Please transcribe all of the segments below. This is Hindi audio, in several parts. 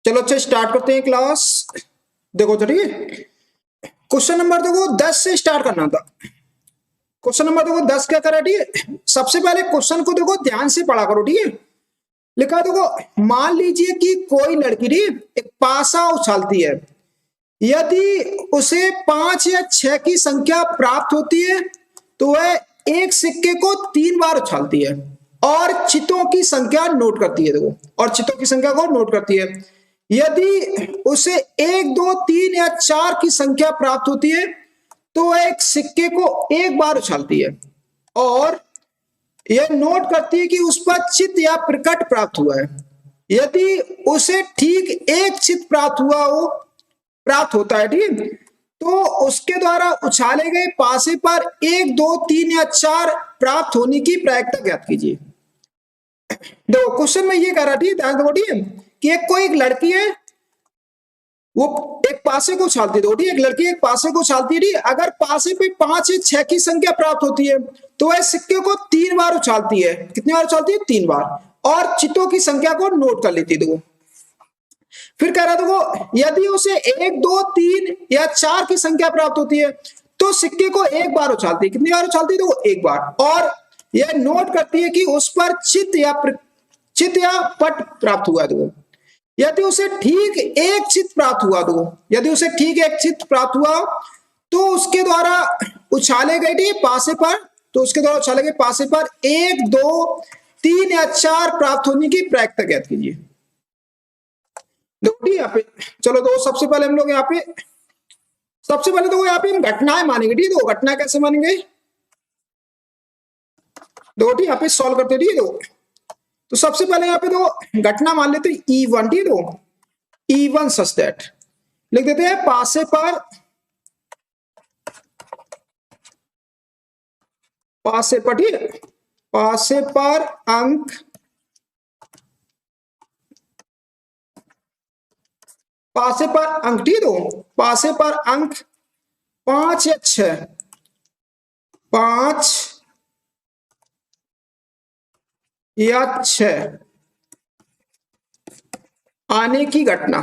चलो अच्छा स्टार्ट करते हैं क्लास। देखो तो ठीक है, क्वेश्चन नंबर देखो 10 से स्टार्ट करना था। क्वेश्चन नंबर देखो 10 क्या करा, ठीक है। सबसे पहले क्वेश्चन को देखो ध्यान से पढ़ा करो, ठीक है। लिखा देखो, मान लीजिए कि कोई लड़की एक पासा उछालती है। यदि उसे 5 या 6 की संख्या प्राप्त होती है तो वह एक सिक्के को 3 बार उछालती है और चितों की संख्या नोट करती है। देखो, और चितों की संख्या को नोट करती है। यदि उसे 1, 2, 3 या 4 की संख्या प्राप्त होती है तो वह एक सिक्के को एक बार उछालती है और यह नोट करती है कि उस पर चित या प्रकट प्राप्त हुआ है। यदि उसे ठीक एक चित प्राप्त होता है, ठीक, तो उसके द्वारा उछाले गए पासे पर 1, 2, 3 या 4 प्राप्त होने की प्रायिकता ज्ञात कीजिए। देखो क्वेश्चन में ये कह रहा, ठीक, ध्यान दो, ठीक है, कि एक लड़की है, वो एक पासे को उछालती है। एक लड़की एक पासे को उछालती है। अगर पासे पे 5 या 6 की संख्या प्राप्त होती है तो वह सिक्के को 3 बार उछालती है। कितनी बार उछालती है? 3 बार। और चितों की संख्या को नोट कर लेती है। देखो फिर कह रहा देखो, यदि उसे 1, 2, 3 या 4 की संख्या प्राप्त होती है तो सिक्के को एक बार उछालती है। कितनी बार उछालती है? देखो एक बार। और यह नोट करती है कि उस पर चित या पट प्राप्त हुआ है। देखो यदि उसे ठीक एक चित प्राप्त हुआ, यदि उसे ठीक एक चित प्राप्त हुआ तो उसके द्वारा उछाले गए पासे पर, तो उसके द्वारा उछाले गए पासे पर 1, 2, 3 या 4 प्राप्त होने की प्रायिकता ज्ञात कीजिए। देखो यहाँ पे, चलो दो सबसे पहले हम लोग यहाँ पे, सबसे पहले तो यहाँ पे हम घटनाएं मानेंगे। ठीक है, दो घटना कैसे मानेंगे? दो यहाँ पे सॉल्व करते, ठीक है। दो तो सबसे पहले यहाँ पे दो घटना मान लेते हैं E1, ठीक है। दो E1 सच दैट लिख देते हैं पासे पर ठीक है, पासे पर अंक ठीक है। दो पासे पर अंक 5 या 6, 5 या 6 आने की घटना।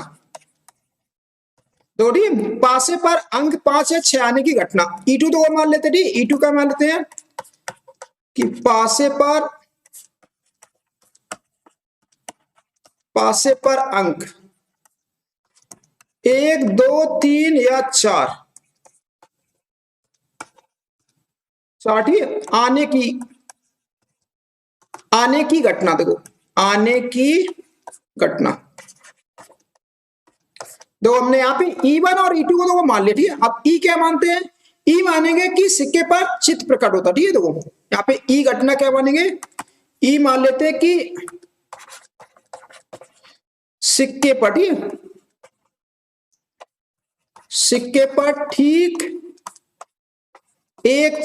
दो पासे पर अंक 5 या 6 आने की घटना। E2 तो मान लेते हैं, E2 का मान लेते हैं कि पासे पर अंक 1, 2, 3 या 4 आने की घटना। देखो आने की घटना। देखो हमने यहाँ पे E1 और E2 को देखो मान लिया, ठीक है। अब E क्या मानते हैं? E मानेंगे कि सिक्के पर चित प्रकट होता, ठीक है। देखो यहाँ पे E घटना क्या मानेंगे? E मान लेते हैं कि सिक्के पर, ठीक है, सिक्के पर ठीक एक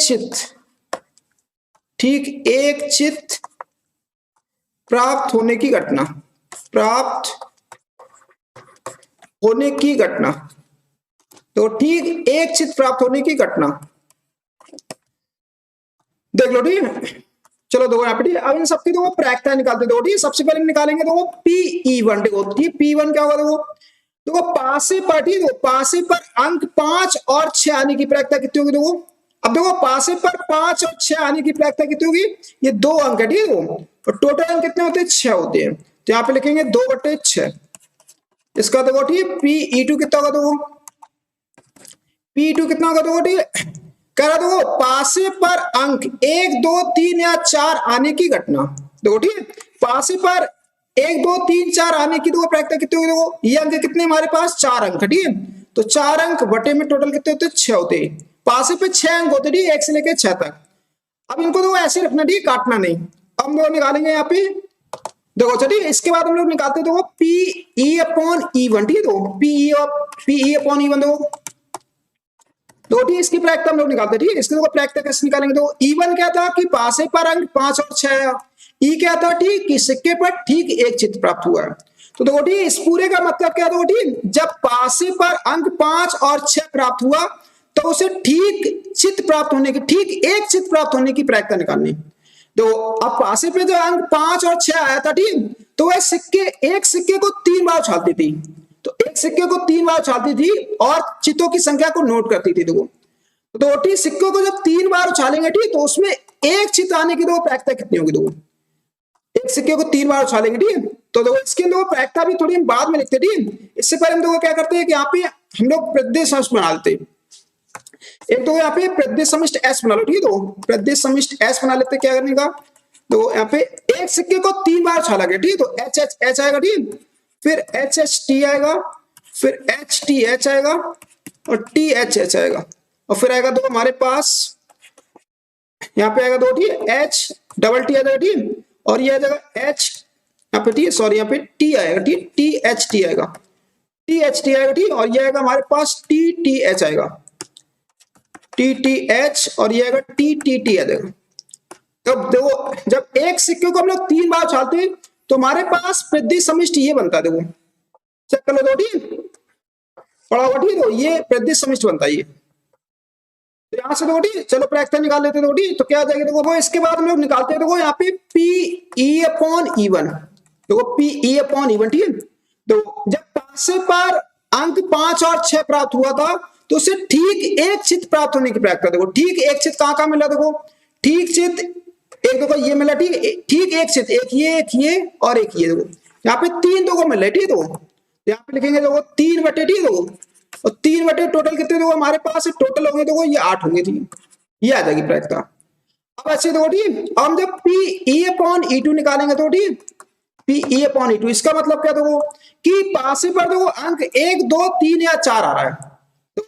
चित प्राप्त होने की घटना। तो ठीक एक चित प्राप्त होने की घटना देख लो, ठीक है। चलो देखो यहाँ पे, ठीक है। अब इन सबकी देखो प्रायिकता निकालते दो, ठीक है। सबसे पहले निकालेंगे देखो PE1। देखो P1 क्या होगा? देखो पासे पर, ठीक है, पासे पर अंक 5 और 6 आने की प्रायिकता कितनी होगी? देखो अब देखो पासे पर 5 और 6 आने की प्रायिकता कितनी होगी? ये 2 अंक है, ठीक है। और टोटल अंक कितने होते हैं? 6 होते हैं। तो यहाँ पे लिखेंगे 2/6। इसका देखो, ठीक है, PE2 कितना होगा? देखो PE2 कितना होगा? देखो ठीक है, कह रहा देखो पासे पर अंक 1, 2, 3 या 4 आने की घटना। देखो ठीक है, पासे पर 1, 2, 3, 4 आने की देखो प्रायिकता कितनी होगी? देखो ये अंक कितने हमारे पास? 4 अंक, ठीक है। तो 4 अंक बटे में टोटल कितने होते हैं? 6 होते हैं। पासे पे 6 अंक होते, ठीक है, 1 से लेकर 6 तक। अब इनको देखो ऐसे रखना, ठीक है, काटना नहीं। अब हम लोग निकालेंगे यहाँ पे, देखो चलिए इसके बाद हम लोग निकालते देखो PE/E1, ठीक है। देखो PE/E1 दो इसकी प्रायिकता हम लोग निकालते, ठीक है। इसकी देखो प्रायिकता कैसे निकालेंगे? तो E1 क्या था कि पासे पर अंक 5 और 6। E क्या था? ठीक कि सिक्के पर ठीक एक चित प्राप्त हुआ है। तो देखो ठीक इस पूरे का मतलब क्या? देखो ठीक, जब पासे पर अंक 5 और 6 प्राप्त हुआ तो उसे ठीक एक चित प्राप्त होने की प्रायिकता निकालनी। तो अब पासे पे जो अंक 5 और 6 आया था, ठीक, तो वह एक सिक्के को 3 बार उछालती थी। तो एक सिक्के को 3 बार उछालती थी और चितों की संख्या को नोट करती थी। देखो तो ठीक सिक्कों को जब 3 बार उछालेंगे, ठीक, तो उसमें एक चित आने की देखो प्रायिकता कितनी होगी। देखो एक सिक्के को 3 बार उछालेंगे, ठीक, तो देखो इसके देखो प्रायिकता भी थोड़ी हम बाद में लिखते हैं, ठीक। इससे पहले हम देखो क्या करते हैं कि यहाँ पे हम लोग प्रदेश समष्टि बना लेते हैं। एक तो यहाँ पे प्रदेश समष्टि एस बना लो, ठीक है। तो प्रदेश समष्टि एस बना लेते, क्या करने का, तो यहाँ पे एक सिक्के को 3 बार उछाला गया, ठीक, तो एच एच एच आएगा, ठीक, फिर एच एच टी आएगा, फिर एच टी एच आएगा और टी एच एच आएगा, और फिर आएगा दो हमारे पास यहाँ पे आएगा दो, ठीक, एच डबल टी आ जाएगा, ठीक, और ये आ जाएगा एच यहाँ पे टी, सॉरी यहाँ पे टी आएगा, ठीक, टी एच टी आएगा, टी एच टी आएगा, ठीक, और ये आएगा हमारे पास टी टी एच आएगा, टी टी एच, और ये आएगा टी टी टी आ जाएगा। तब देखो जब एक सिक्के को हम लोग 3 बार उछालते हैं तो हमारे पास प्रदेश समष्टि ये बनता है। देखो चेक कर लो, दो ठीक पढ़ा हुआ, ठीक, तो ये प्रदेश समष्टि बनता है ये। तो यहाँ से देखो ठीक, चलो प्रायिकता निकाल लेते हैं। देखो तो क्या आ जाएगा, देखो वो इसके बाद हम लोग निकालते हैं। देखो यहाँ पे P E upon E one, देखो P E upon E one, ठीक है। तो जब पासे पर अंक 5 और 6 प्राप्त हुआ था तो उसे ठीक एक चित प्राप्त होने की प्रायिकता। देखो ठीक एक चित कहाँ कहाँ मिला, देखो ठीक चित एक देखो ये मिला, ठीक, ठीक एक चित, एक ये और एक ये। देखो यहाँ पे 3 देखो मिल रहे, ठीक, तो यहाँ पे लिखेंगे देखो 3 बटे, ठीक, देखो और 3 बटे टोटल कितने देखो हमारे पास टोटल होंगे, देखो ये 8 होंगे, ठीक, ये आ जाएगी प्रायिकता। अब ऐसे देखो ठीक, अब हम जब P E upon E two निकालेंगे तो ठीक, P E upon E two, इसका मतलब क्या देखो कि पासे पर देखो अंक 1 2 3 या 4 आ रहा है। तो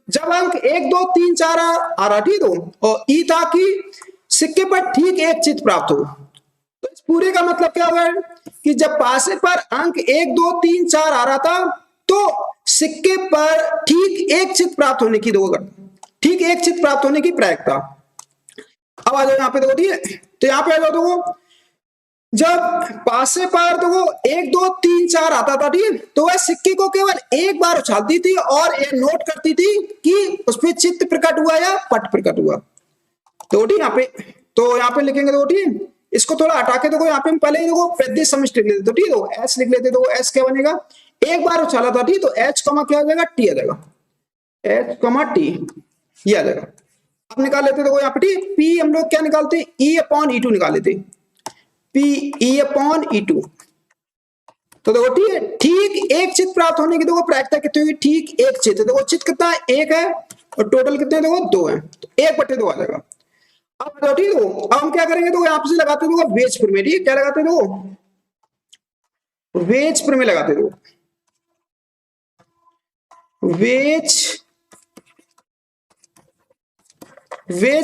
जब अंक 1 2 3 4 आ रहा, ठीक, तो और ई था कि सिक्के पर ठीक एक चित प्राप्त हो। तो इस पूरे का मतलब क्या हुआ कि जब पासे पर अंक 1 2 3 4 आ रहा था तो सिक्के पर ठीक एक चित प्राप्त होने की, देखो ठीक एक चित प्राप्त होने की प्रायिकता। अब आ जाओ यहाँ पे, देखो ठीक है, तो यहाँ पे आ जाओ, देखो जब पासे पर देखो 1 2 3 4 आता था, ठीक, तो वह सिक्के को केवल एक बार उछालती थी और ये नोट करती थी कि उसमें चित्त प्रकट हुआ या पट प्रकट हुआ। तो ठीक यहाँ पे, तो यहाँ पे लिखेंगे, देखो ठीक, इसको थोड़ा हटा के देखो यहाँ पे हम पहले देखो प्रदेश समष्टि लिख लेते, तो ठीक, तो एस लिख लेते, तो एस क्या बनेगा, एक बार उछाला था, ठीक, तो एच कमा क्या आ जाएगा, टी आ जाएगा, एच कमा टी, ये आ जाएगा। अब निकाल लेते देखो यहाँ पे ठीक, पी हम लोग क्या निकालते हैं, ई अपॉन ई टू निकाल लेते, P E upon E two. तो देखो ठीक है, ठीक एक चित प्राप्त होने की देखो प्रायिकता कितनी होगी, ठीक एक चित, देखो चित कितना है, एक है, और टोटल कितने देखो 2 है, तो 1 बटे 2 आ जाएगा। अब बताओ ठीक है, अब हम क्या करेंगे, तो यहाँ से लगाते देखो वेज प्रमेय, ठीक, क्या लगाते देखो वेज प्रमेय लगाते, देखो वेज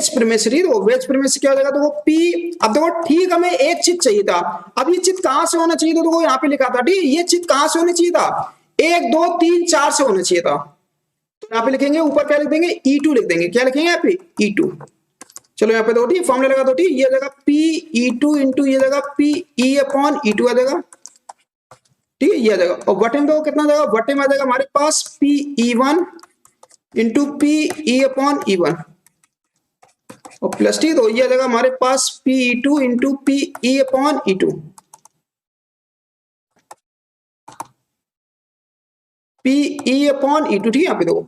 प्रमेय से, देखो वेज प्रमेय से क्या हो जाएगा, देखो पी, अब देखो ठीक हमें एक चित चाहिए था, अब ये चित कहां से होना चाहिए था, देखो यहाँ पे लिखा था, ठीक, ये चित कहां से होना चाहिए था, 1 2 3 4 से होना चाहिए था। तो यहाँ पे लिखेंगे, ऊपर क्या लिख देंगे, E2 लिख देंगे, क्या लिखेंगे यहाँ पे E2। चलो यहाँ पे दो ठीक फॉर्मूला लगा दो, ठीक, ये जगह पी ई टू इंटू ये जगह P E upon E two आ जाएगा, ठीक है, ये आ जाएगा, और बटे में दो कितना आ जाएगा, बटे में आ जाएगा हमारे पास P E one into P E upon E one, और प्लस, ठीक, तो ये आ जाएगा हमारे पास P E two into P E upon E two, P E upon E two, ठीक है। यहाँ पे देखो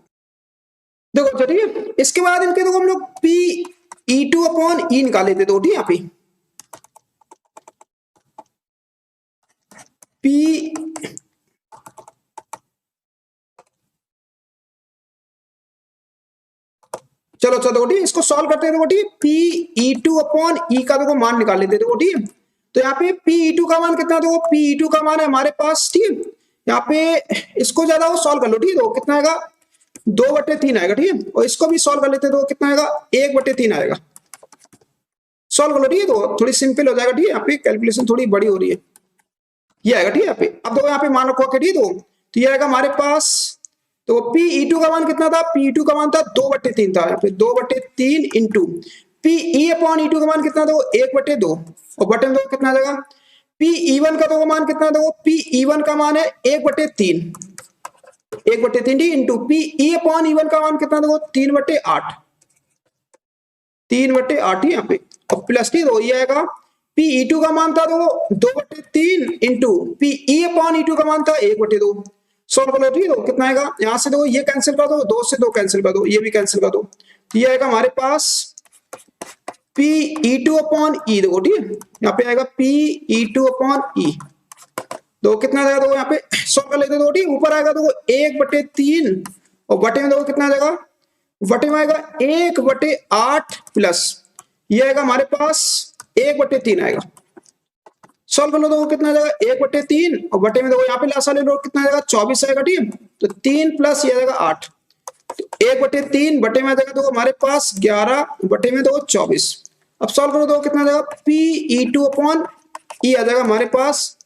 ठीक है, इसके बाद इनके देखो हम लोग पी ई टू अपॉन ई निकाल लेते, तो ठीक है, यहाँ पे पी चलो चलो ठीक, इसको सॉल्व करते हैं, देखो ठीक, पी ई टू अपॉन ई का देखो मान निकाल लेते, देखो ठीक, तो यहाँ पे पी ई टू का मान कितना, देखो पी ई टू का मान है हमारे पास, ठीक, यहाँ पे इसको ज्यादा वो सॉल्व कर लो, ठीक, तो कितना आएगा 2 बटे 3 आएगा, ठीक है, और इसको भी सॉल्व कर लेते तो कितना आएगा 1 बटे 3 आएगा, सॉल्व कर लो, ठीक है, तो थोड़ी सिंपल हो जाएगा, ठीक है, यहाँ पे कैलकुलेशन थोड़ी बड़ी हो रही है, ये आएगा, ठीक है। यहाँ पे अब देखो यहाँ पे मान रखो ठीक, तो ये आएगा हमारे पास, तो पी ई टू का मान कितना था, पी ई टू का मान था 2 बटे 3 था, यहाँ पे 2 बटे 3 into P E upon E two का मान कितना था, 1 बटे 2, और बटे में 2 कितना आ जाएगा, पी ई वन का तो मान कितना था, पी ई वन का मान है 1 बटे 3, 1 बटे 3 into P E upon E one का मान कितना था, 3 बटे 8, 3 बटे 8 ही यहाँ पे, और प्लस टी दो, ये आएगा पी ई टू का मान था तो 2/3 into P E upon E two का मान था 1/2। सॉल्व कर लो, ठीक है। तो कितना आएगा, यहां से देखो ये कैंसिल कर दो, 2 से 2 कैंसिल कर दो, ये भी कैंसिल कर दो, ये आएगा हमारे पास पी ई टू अपॉन ई, देखो ठीक है, यहाँ पे आएगा पी ई टू अपॉन ई। दो कितना जाएगा, दो यहाँ पे सॉल्व कर लेते दो, ठीक, ऊपर आएगा देखो 1/3 और बटे में देखो कितना आ जाएगा, बटे में आएगा 1/8 प्लस ये आएगा हमारे पास 1/3 आएगा। सॉल्व कर लो, देखो कितना आ जाएगा 1/3 और बटे में देखो यहाँ पे लासा ले लो, कितना आ जाएगा 24 आएगा, ठीक है। तो 3 प्लस ये आ जाएगा 8, तो 1/3 बटे में आ जाएगा देखो हमारे पास 11 बटे में देखो 24। अब सॉल्व करो, देखो कितना आ जाएगा पी ई टू अपॉन ई आ जाएगा हमारे पास,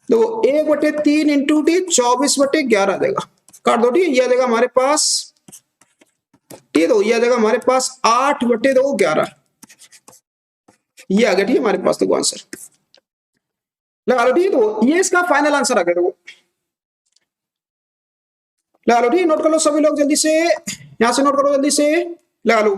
तो 1/3 इंटू टी 24/11 आ जाएगा, काट दो, ठीक है। ये आ जाएगा हमारे पास, ठीक है, तो ये आ जाएगा हमारे पास 8/11, ये आ गया, ठीक है, हमारे पास देखो आंसर लगा लो, ठीक है। तो ये इसका फाइनल आंसर आ गया, देखो लगा लो, ठीक है। नोट कर लो सभी लोग जल्दी से, यहां से नोट करो जल्दी से, लगा लो।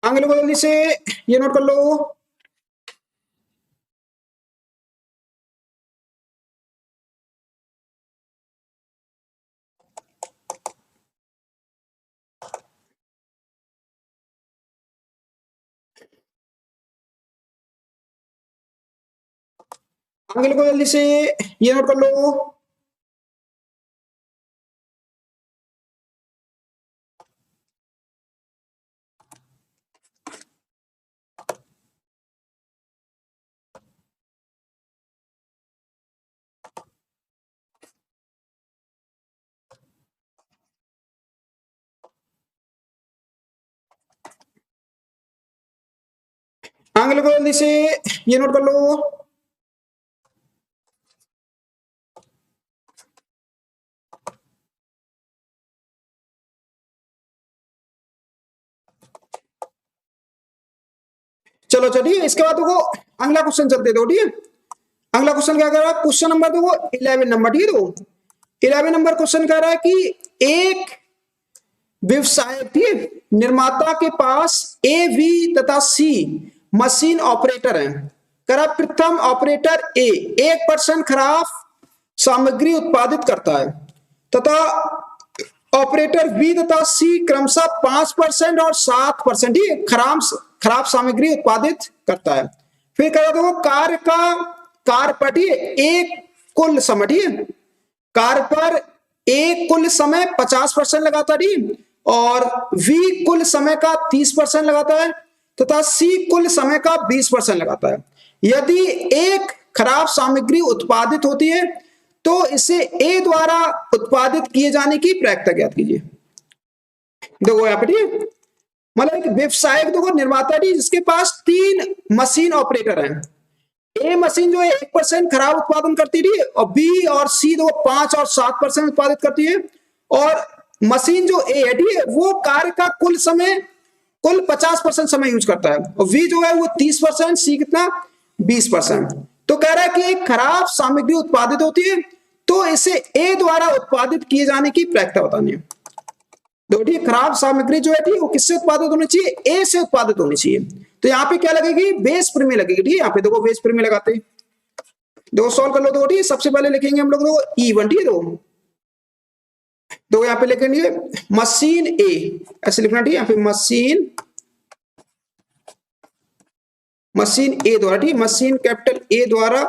आगे लोगों जल्दी से ये नोट कर लो। आगे लोगों जल्दी से ये नोट कर लो। आगे लोगों जल्दी से ये नोट कर लो। चलो चलिए, इसके बाद देखो अगला क्वेश्चन चलते दो, ठीक है। अगला क्वेश्चन क्या कह रहा है, क्वेश्चन नंबर देखो 11 नंबर, ठीक है। तो 11 नंबर क्वेश्चन कह रहा है कि एक व्यवसाय, ठीक है, निर्माता के पास ए बी तथा सी मशीन ऑपरेटर हैं। करा प्रथम ऑपरेटर ए 1% खराब सामग्री उत्पादित करता है तथा ऑपरेटर बी तथा सी क्रमशः 5% और 7% ही खराब सामग्री उत्पादित करता है। फिर कह दो कार्य पर एक कुल समय, ठीक है, कार्य पर एक कुल समय 50% लगाता है और वी कुल समय का 30% लगाता है तथा सी कुल समय का 20% लगाता है। यदि एक खराब सामग्री उत्पादित होती है तो इसे ए द्वारा उत्पादित किए जाने की प्रायिकता ज्ञात कीजिए। देखो यहाँ पे, ठीक, मतलब एक व्यवसायिक देखो निर्माता, ठीक, जिसके पास 3 मशीन ऑपरेटर हैं। ए मशीन जो है 1% खराब उत्पादन करती है और बी और सी दो 5 और 7% उत्पादित करती है और मशीन जो ए है, ठीक है, वो कार्य का कुल 50% समय यूज करता है और वी जो है वो 30%, सी कितना 20%। तो कह रहा है कि एक खराब सामग्री उत्पादित होती है तो इसे ए द्वारा उत्पादित किए जाने की प्रायिकता बतानी है। देखो खराब सामग्री जो है वो किससे उत्पादित होनी चाहिए, ए से उत्पादित होनी चाहिए। तो यहाँ पे क्या लगेगी, बेस प्रमेय लगेगी, ठीक है। यहाँ पे देखो बेस प्रमेय लगाते हैं, देखो सॉल्व कर लो। देखो ठीक, सबसे पहले लिखेंगे हम लोग देखो E1, ठीक है। तो यहाँ पे लिखेंगे मशीन ए, ऐसे लिखना, ठीक है। यहाँ पे मशीन ए द्वारा, ठीक, मशीन कैपिटल ए द्वारा,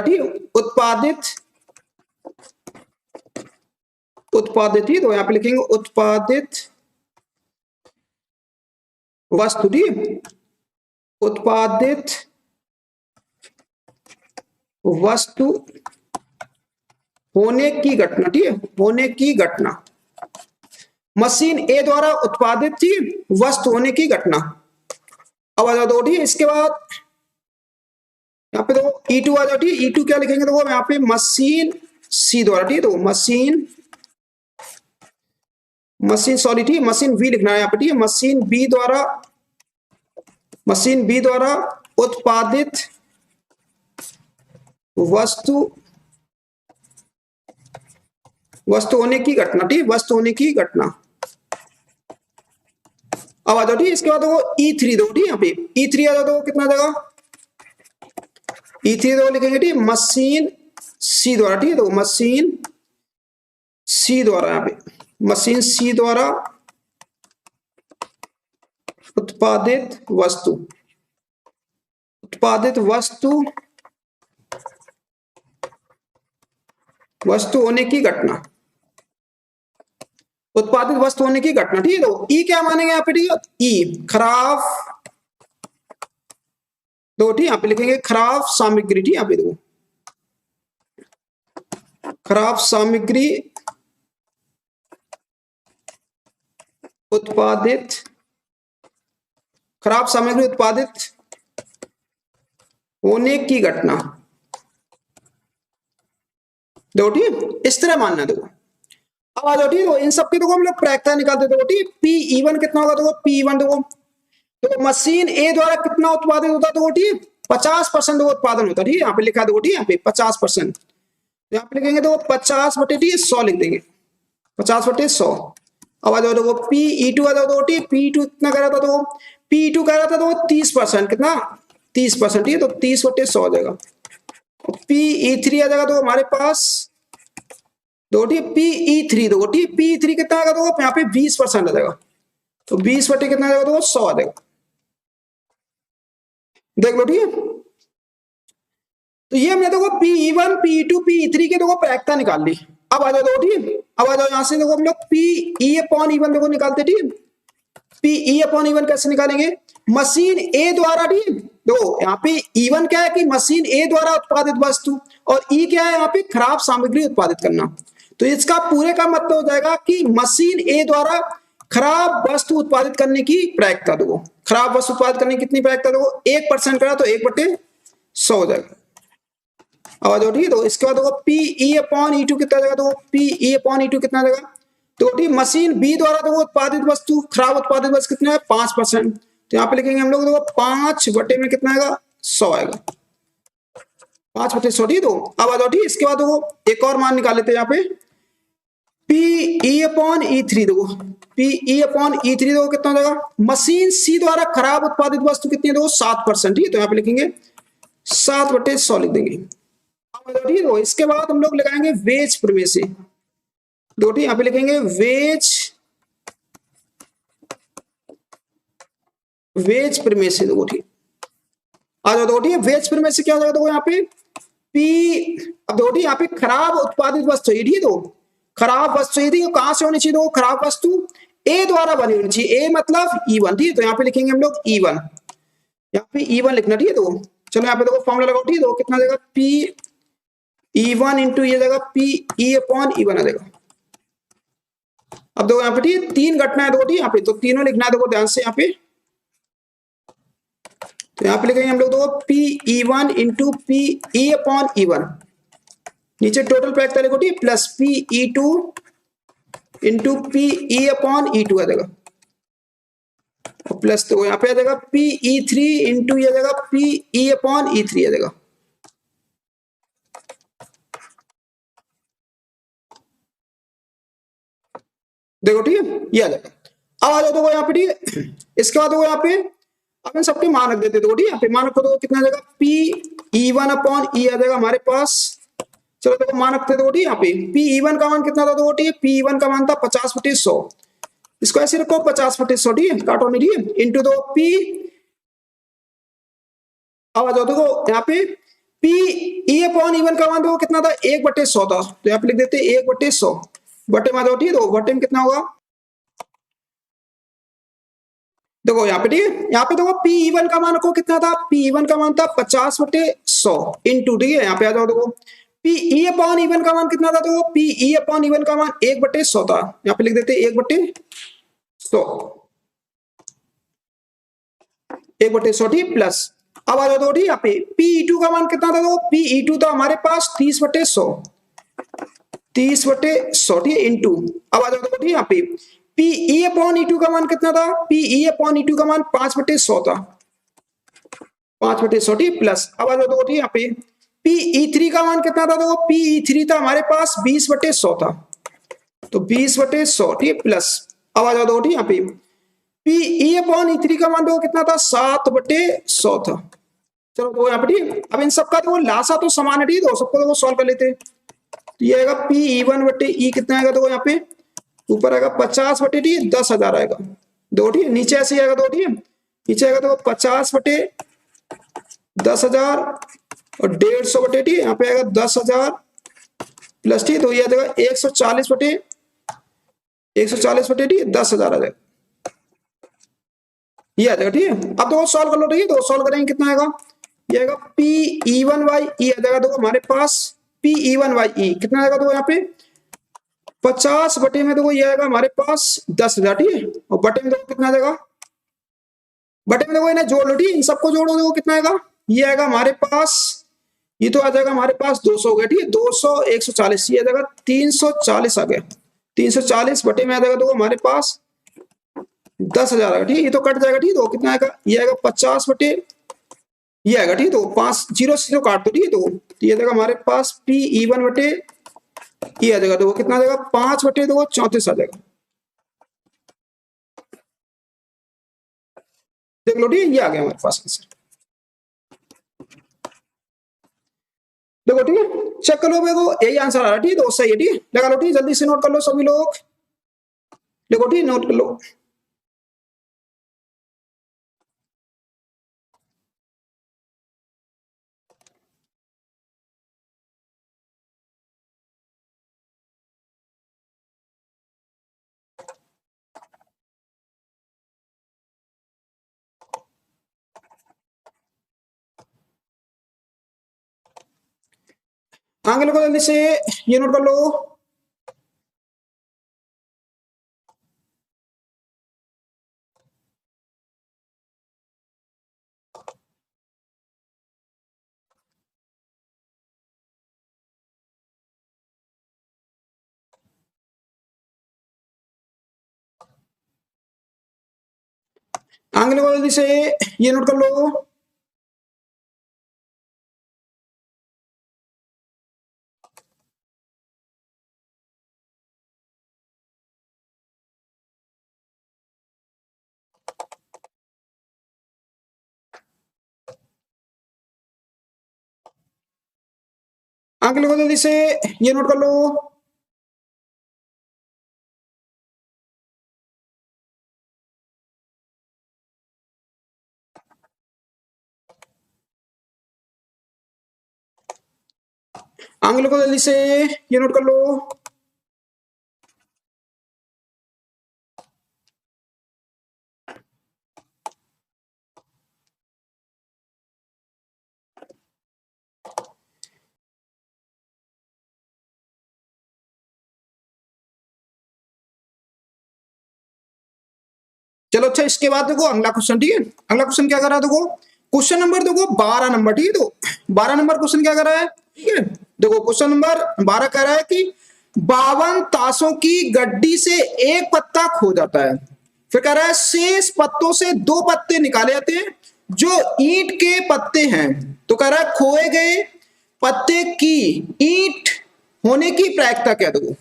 ठीक, उत्पादित ही, तो यहाँ पे लिखेंगे उत्पादित वस्तु, ठीक, उत्पादित वस्तु होने की घटना, ठीक है, होने की घटना। मशीन ए द्वारा उत्पादित थी वस्तु होने की घटना। अब आ जाओ दो, ठीक, इसके बाद यहाँ पे देखो E2 आ जाओ, ठीक। E2 क्या लिखेंगे, देखो यहाँ पे मशीन सी द्वारा, ठीक है, तो मशीन सॉरी, ठीक है, मशीन बी लिखना है यहाँ पे, ठीक है, मशीन बी द्वारा उत्पादित वस्तु होने की घटना, ठीक है, वस्तु होने की घटना। अब आ जाओ, ठीक है, इसके बाद वो E3 दो, ठीक है, यहाँ पे E3 आ जाओ, तो कितना आ जाएगा, E3 दो लिखेंगे, ठीक है, मशीन सी द्वारा, ठीक है, तो मशीन सी द्वारा, यहाँ पे मशीन सी द्वारा उत्पादित वस्तु होने की घटना, उत्पादित वस्तु होने की घटना, ठीक है, तो ई क्या मानेंगे यहाँ पे, ठीक है, ई खराब दो, ठीक, यहाँ पे लिखेंगे खराब सामग्री, ठीक, यहाँ पे देखो खराब सामग्री उत्पादित होने की घटना, दो, ठीक, इस तरह मानना दो। अब आ जाओ, ठीक, इन सबके देखो हम लोग प्रायिकता निकालते देखो, ठीक, P1 कितना होगा, देखो P1 देखो, तो मशीन ए द्वारा कितना उत्पादित होता है, देखो, ठीक, 50% उत्पादन होता है, ठीक है, यहाँ पे लिखा देखो, ठीक, यहाँ पे 50%, यहाँ पे लिखेंगे देखो 50/100 लिख देंगे, 50/100। अब आ जाओ देखो P2 आ जाओ, देखो, ठीक, P2 कितना कह रहा था, देखो P2 कह रहा था देखो 30%, कितना 30%, ठीक है, तो 30/100 हो जाएगा। P3 आ जाएगा तो हमारे पास दो, ठीक, P3 दो, ठीक, P3 कितना आएगा, तो यहाँ पे 20% आ जाएगा, तो 20 कितना आ जाएगा, तो 100 आ जाएगा, देख लो, ठीक है। तो ये हमने देखो P1 P2 P3 के देखो प्रायिकता निकाल ली। अब आ जाओ देखो, ठीक, अब आ जाओ यहाँ से देखो हम लोग PE/E1 देखो निकालते, ठीक, PE/E1 कैसे निकालेंगे, मशीन ए द्वारा, ठीक, देखो यहाँ पे E1 क्या है कि मशीन ए द्वारा उत्पादित वस्तु, और ई क्या है यहाँ पे खराब सामग्री उत्पादित करना, तो इसका पूरे का मतलब हो जाएगा कि मशीन ए द्वारा खराब वस्तु उत्पादित करने की प्रायिकता, देखो खराब वस्तु उत्पादित करने की कितनी प्रायिकता, देखो 1% करा तो 1/100 हो जाएगा। अब आ जाओ, ठीक है, तो इसके बाद देखो PE/E2 कितना जाएगा, तो PE/E2 कितना जाएगा, तो ठीक, मशीन बी द्वारा देखो उत्पादित वस्तु खराब उत्पादित वस्तु कितना है 5%, तो यहाँ पे लिखेंगे हम लोग देखो 5 में कितना आएगा 100 आएगा, 5/100, ठीक, तो अब आ जाओ, ठीक, इसके बाद देखो एक और मान निकाल लेते हैं यहाँ पे PE/E3 देखो, PE/E3 देखो कितना हो जाएगा, मशीन सी द्वारा खराब उत्पादित वस्तु कितनी है, देखो 7%, ठीक है, तो यहाँ पे लिखेंगे 7/100 लिख देंगे। ठीक है, इसके बाद हम लोग लगाएंगे वेज प्रमेय से, दो, ठीक, यहाँ पे लिखेंगे वेज प्रमेय से, देखो, ठीक, आ जाओ, दो, ठीक, वेज प्रमेय से क्या हो जाएगा, देखो यहाँ पे अब दो, ठीक, यहाँ पे खराब उत्पादित वस्तु है, ठीक है, तो खराब वस्तु यदि कहां से होनी चाहिए, तो खराब वस्तु ए द्वारा बनी होनी चाहिए, ए मतलब E1, ठीक है, तो यहाँ पे लिखेंगे हम लोग E1, यहाँ पे E1 लिखना, ठीक है, तो चलो यहाँ पे देखो फॉर्मूला लगाओ, ठीक है, तो कितना देगा PE1 इंटू ये देगा PE/E1 आ जाएगा। अब देखो यहाँ पे, ठीक, 3 घटनाएं देखो, ठीक, यहाँ पे तो तीनों लिखना है, देखो ध्यान से यहाँ पे, तो यहाँ पे लिखेंगे हम लोग देखो PE1 इंटू PE/E1, नीचे टोटल प्रायिकता लिखो, ठीक, प्लस PE2 इंटू PE/E2 आ जाएगा, और प्लस तो यहाँ पे आ जाएगा PE3 इंटू ये जाएगा PE/E3 आ जाएगा। देखो, ठीक है, ये आ जाएगा। अब आ जाओ देखो यहाँ पे, ठीक है, इसके बाद देखो यहाँ पे अपन सबके मान रख देते, देखो, ठीक है, यहाँ पे मान रखो, देखो कितना आ जाएगा PE1/E आ जाएगा हमारे पास। चलो देखो मान रखते, देखो, ठीक, यहाँ पे PE1 का मान कितना था, देखो, ठीक है, PE1 का मान था 50/100, इसको ऐसे रखो 50/100, ठीक है, काटो नहीं, ठीक है, इंटू दो P, अब आ जाओ देखो यहाँ पे PE/E1 का मान देखो कितना था 1/100 था, तो यहाँ पे लिख देते 1/100 बटे में आ जाओ, ठीक है, तो बटे में कितना होगा, देखो यहाँ पे, ठीक है, यहाँ पे देखो PE1 का मान रखो कितना था, PE1 का मान था 50/100 इंटू, ठीक है, यहाँ पे आ जाओ देखो PE/E1 का मान कितना था, देखो PE/E1 का मान 1/100 था, यहाँ पे लिख देते 1/100, 1/100, ठीक, प्लस अब आ जाओ, ठीक, यहाँ पे PE2 का मान कितना था, देखो PE2 था हमारे पास 30/100, 30/100 इंटू, अब आ जाओ देखो ठीक है यहाँ पे P E upon E two का मान कितना था, P E upon E two का मान 5/100 था, 5/100 ठीक प्लस, अब आ जाओ देखो ठीक यहाँ पे पी ई थ्री का मान कितना था, देखो पी ई थ्री था हमारे पास 20/100 था, तो 20/100 ठीक प्लस, अब आ जाओ देखो ठीक यहाँ पे पी ई अपॉन ई थ्री का मान देखो कितना था 7/100 था। चलो तो यहाँ पे ठीक, अब इन सबका देखो लासा तो समान है ठीक, तो सबको देखो सॉल्व कर लेते हैं, तो ये आएगा पी ई वन बटे ई कितना आएगा देखो यहाँ पे ऊपर आएगा 50/10,000 आएगा, दो ठीक, नीचे ऐसे आएगा दो ठीक, नीचे आएगा देखो 50/10,000 और 150 बटे ठीक, यहाँ पे आएगा 10,000 प्लस ठीक, तो ये आ जाएगा 140/10,000 आ जाएगा, ये आ जाएगा ठीक है। अब देखो सॉल्व कर लो ठीक है, तो सॉल्व करेंगे कितना आएगा, ये आएगा पी ई वन वाई ई आ जाएगा देखो हमारे पास पी ई वन वाई ई कितना आएगा देखो यहाँ पे 50 बटे में देखो ये आएगा हमारे पास 10,000 ठीक है, और बटे में देखो कितना आ जाएगा, बटे में देखो इन्हें जोड़ लो ठीक, इन सबको जोड़ो देखो कितना आएगा, ये आएगा हमारे पास, ये तो आ जाएगा हमारे पास 200 हो गया ठीक है, 200 140 ये आ जाएगा 340 आ गया, 340 बटे में आ जाएगा देखो हमारे पास 10,000 आएगा ठीक है, ये तो कट जाएगा ठीक है, तो कितना आएगा, ये आएगा 50 बटे ये आएगा ठीक है, तो 5 0 0 काट दो ठीक है, तो ये आएगा हमारे पास पी ई वन बटे ये आ जाएगा, तो कितना आ जाएगा 5/34 आ जाएगा, देख लो ठीक है, ये आ गया हमारे पास आंसर, देखो ठीक है, चेक कर लो देखो यही आंसर आ रहा है ठीक है, तो सही है ठीक है, लगा लो ठीक है, जल्दी से नोट कर लो सभी लोग, देखो ठीक नोट कर लो, आगे लोगों जल्दी से ये नोट कर लो, आगे लोगों जल्दी से ये नोट कर लो, आगे लोगों जल्दी से ये नोट कर लो, आगे लोगों जल्दी से ये नोट कर लो, चलो अच्छा इसके बाद देखो अगला क्वेश्चन ठीक है, अगला क्वेश्चन क्या कर रहा है देखो, क्वेश्चन नंबर देखो 12 नंबर ठीक है, तो 12 नंबर क्वेश्चन क्या कर रहा है ठीक है, देखो क्वेश्चन नंबर 12 कह रहा है कि 52 ताशों की गड्डी से एक पत्ता खो जाता है, फिर कह रहा है शेष पत्तों से 2 पत्ते निकाले जाते हैं जो ईंट के पत्ते हैं, तो कह रहा है खोए गए पत्ते की ईंट होने की प्रायिकता क्या, देखो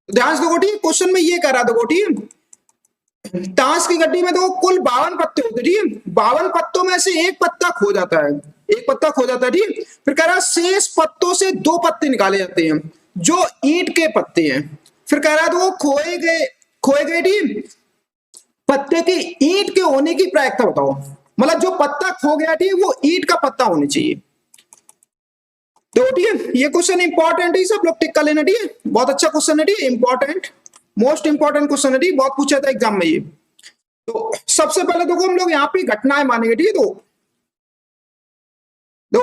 ध्यान से देखो ठीक, क्वेश्चन में ये कह रहा देखो ठीक, ताश की गड्डी में तो कुल 52 पत्ते होते ठीक है, 52 पत्तों में से एक पत्ता खो जाता है, एक पत्ता खो जाता है ठीक, फिर कह रहा है शेष पत्तों से 2 पत्ते निकाले जाते हैं जो ईंट के पत्ते हैं, फिर कह रहा है तो खोए गए ठीक पत्ते की ईंट के होने की प्रायिकता बताओ, मतलब जो पत्ता खो गया ठीक वो ईंट का पत्ता होना चाहिए, तो ठीक है ये क्वेश्चन इंपॉर्टेंट है, सब लोग टिक कर लेना ठीक है, बहुत अच्छा क्वेश्चन है ठीक है, इंपॉर्टेंट मोस्ट इंपॉर्टेंट क्वेश्चन है ठीक, बहुत पूछा था एग्जाम में ये, तो सबसे पहले तो हम लोग यहाँ पे घटनाएं मानेंगे ठीक है, तो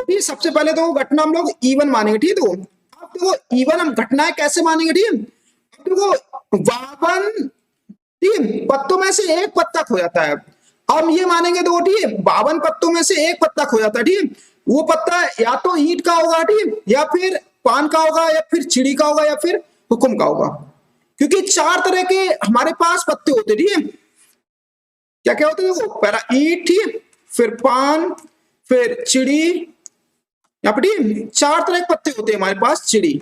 ठीक सबसे पहले तो घटना हम लोग इवन मानेंगे ठीक है, तो अब देखो इवन हम घटनाएं कैसे मानेंगे ठीक है, देखो 52 ठीक है पत्तों में से एक पत्ता खो जाता है, हम ये मानेंगे तो ठीक है 52 पत्तों में से एक पत्ता खो जाता है ठीक है, वो पत्ता या तो ईंट का होगा ठीक या फिर पान का होगा या फिर चिड़ी का होगा या फिर हुक्म का होगा, क्योंकि 4 तरह के हमारे पास पत्ते होते, ठीक है। क्या क्या होते हैं देखो, पहला ईंट, ठीक है, फिर पान, फिर चिड़ी, यहाँ पर 4 तरह के पत्ते होते हैं हमारे पास, चिड़ी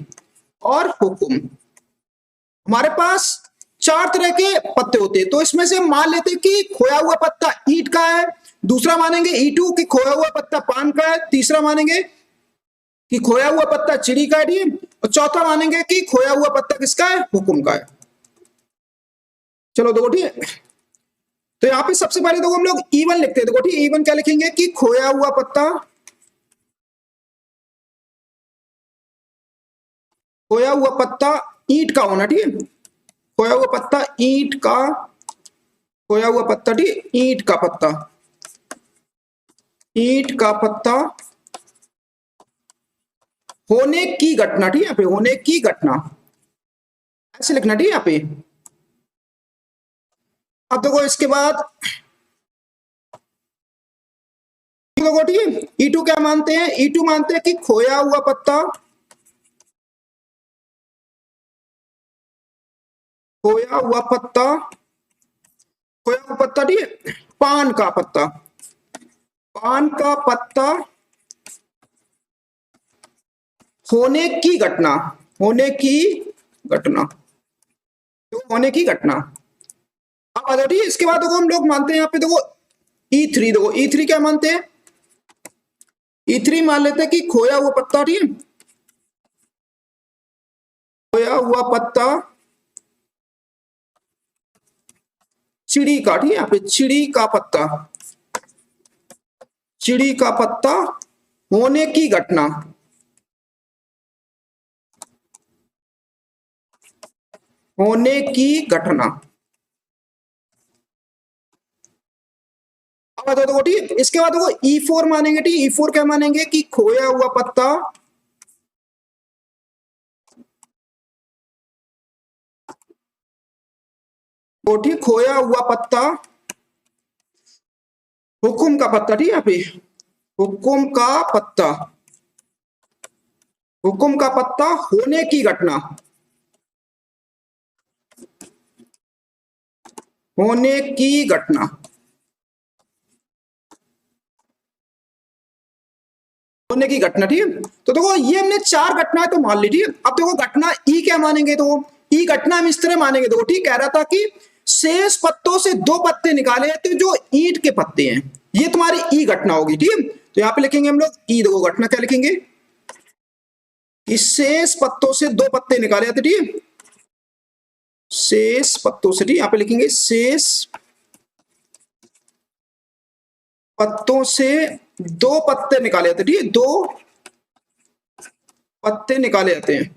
और हुक्म। हमारे पास 4 तरह के पत्ते होते हैं, तो इसमें से मान लेते हैं कि खोया हुआ पत्ता ईंट का है, दूसरा मानेंगे ईटू कि खोया हुआ पत्ता पान का है, तीसरा मानेंगे कि खोया हुआ पत्ता चिड़ी का है, और चौथा मानेंगे कि खोया हुआ पत्ता किसका है, हुक्म का है। चलो देखो, ठीक है। तो यहाँ पे सबसे पहले देखो हम लोग E1 लिखते हैं, देखो ठीक है। E1 क्या लिखेंगे कि खोया हुआ पत्ता, खोया हुआ पत्ता ईंट का होना, ठीक है। खोया हुआ पत्ता ईंट का, खोया हुआ पत्ता, ठीक है, ईंट का पत्ता, ईंट का पत्ता होने की घटना, ठीक है, यहाँ पे होने की घटना ऐसे लिखना, ठीक है यहाँ पे। अब देखो इसके बाद देखो, ठीक है, E2 क्या मानते हैं, E2 मानते हैं कि खोया हुआ पत्ता, खोया हुआ पत्ता, खोया हुआ पत्ता, ठीक है, पान का पत्ता, पान का पत्ता होने की घटना, होने की घटना, तो होने की घटना। अब आ जाओ, ठीक है। इसके बाद देखो हम लोग मानते हैं यहाँ पे देखो E3, देखो E3 क्या मानते हैं, E3 मान लेते हैं कि खोया हुआ पत्ता, ठीक है, खोया हुआ पत्ता चिड़ी का, ठीक है, यहाँ पे चिड़ी का पत्ता, चिड़ी का पत्ता होने की घटना, होने की घटना। अब बताओ देखो, ठीक है। इसके बाद देखो E4 मानेंगे, ठीक, E4 क्या मानेंगे कि खोया हुआ पत्ता, ठीक, खोया हुआ पत्ता हुक्म का पत्ता, ठीक है, यहाँ पे हुक्म का पत्ता, हुक्म का पत्ता होने की घटना, होने की घटना। होने की घटना, ठीक है। तो देखो ये हमने 4 घटनाएं तो मान ली, ठीक है। अब देखो घटना ई क्या मानेंगे, तो ई घटना हम इस तरह मानेंगे, देखो ठीक, कह रहा था कि शेष पत्तों से 2 पत्ते निकाले तो जो ईंट के पत्ते हैं, ये तुम्हारी ई घटना होगी, ठीक है। तो यहाँ पे लिखेंगे हम लोग ई, देखो घटना क्या लिखेंगे कि शेष पत्तों से 2 पत्ते निकाले जाते, ठीक है, शेष पत्तों से, ठीक, यहाँ पे लिखेंगे शेष पत्तों से 2 पत्ते निकाले जाते, ठीक है, 2 पत्ते निकाले जाते हैं,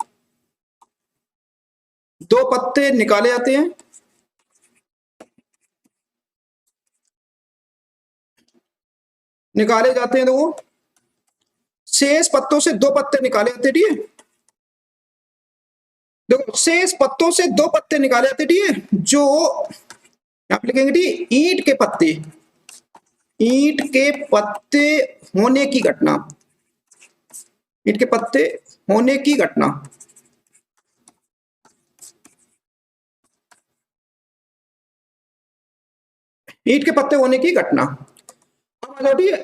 2 पत्ते निकाले जाते हैं, निकाले जाते हैं, देखो शेष पत्तों से 2 पत्ते निकाले जाते हैं, ठीक है। देखो शेष पत्तों से 2 पत्ते निकाले जाते, ठीक है, जो यहां पे लिखेंगे, ठीक, ईंट के पत्ते, ईंट के पत्ते होने की घटना, ईंट के पत्ते होने की घटना, ईंट के पत्ते होने की घटना। अब आ जाओ, ठीक है।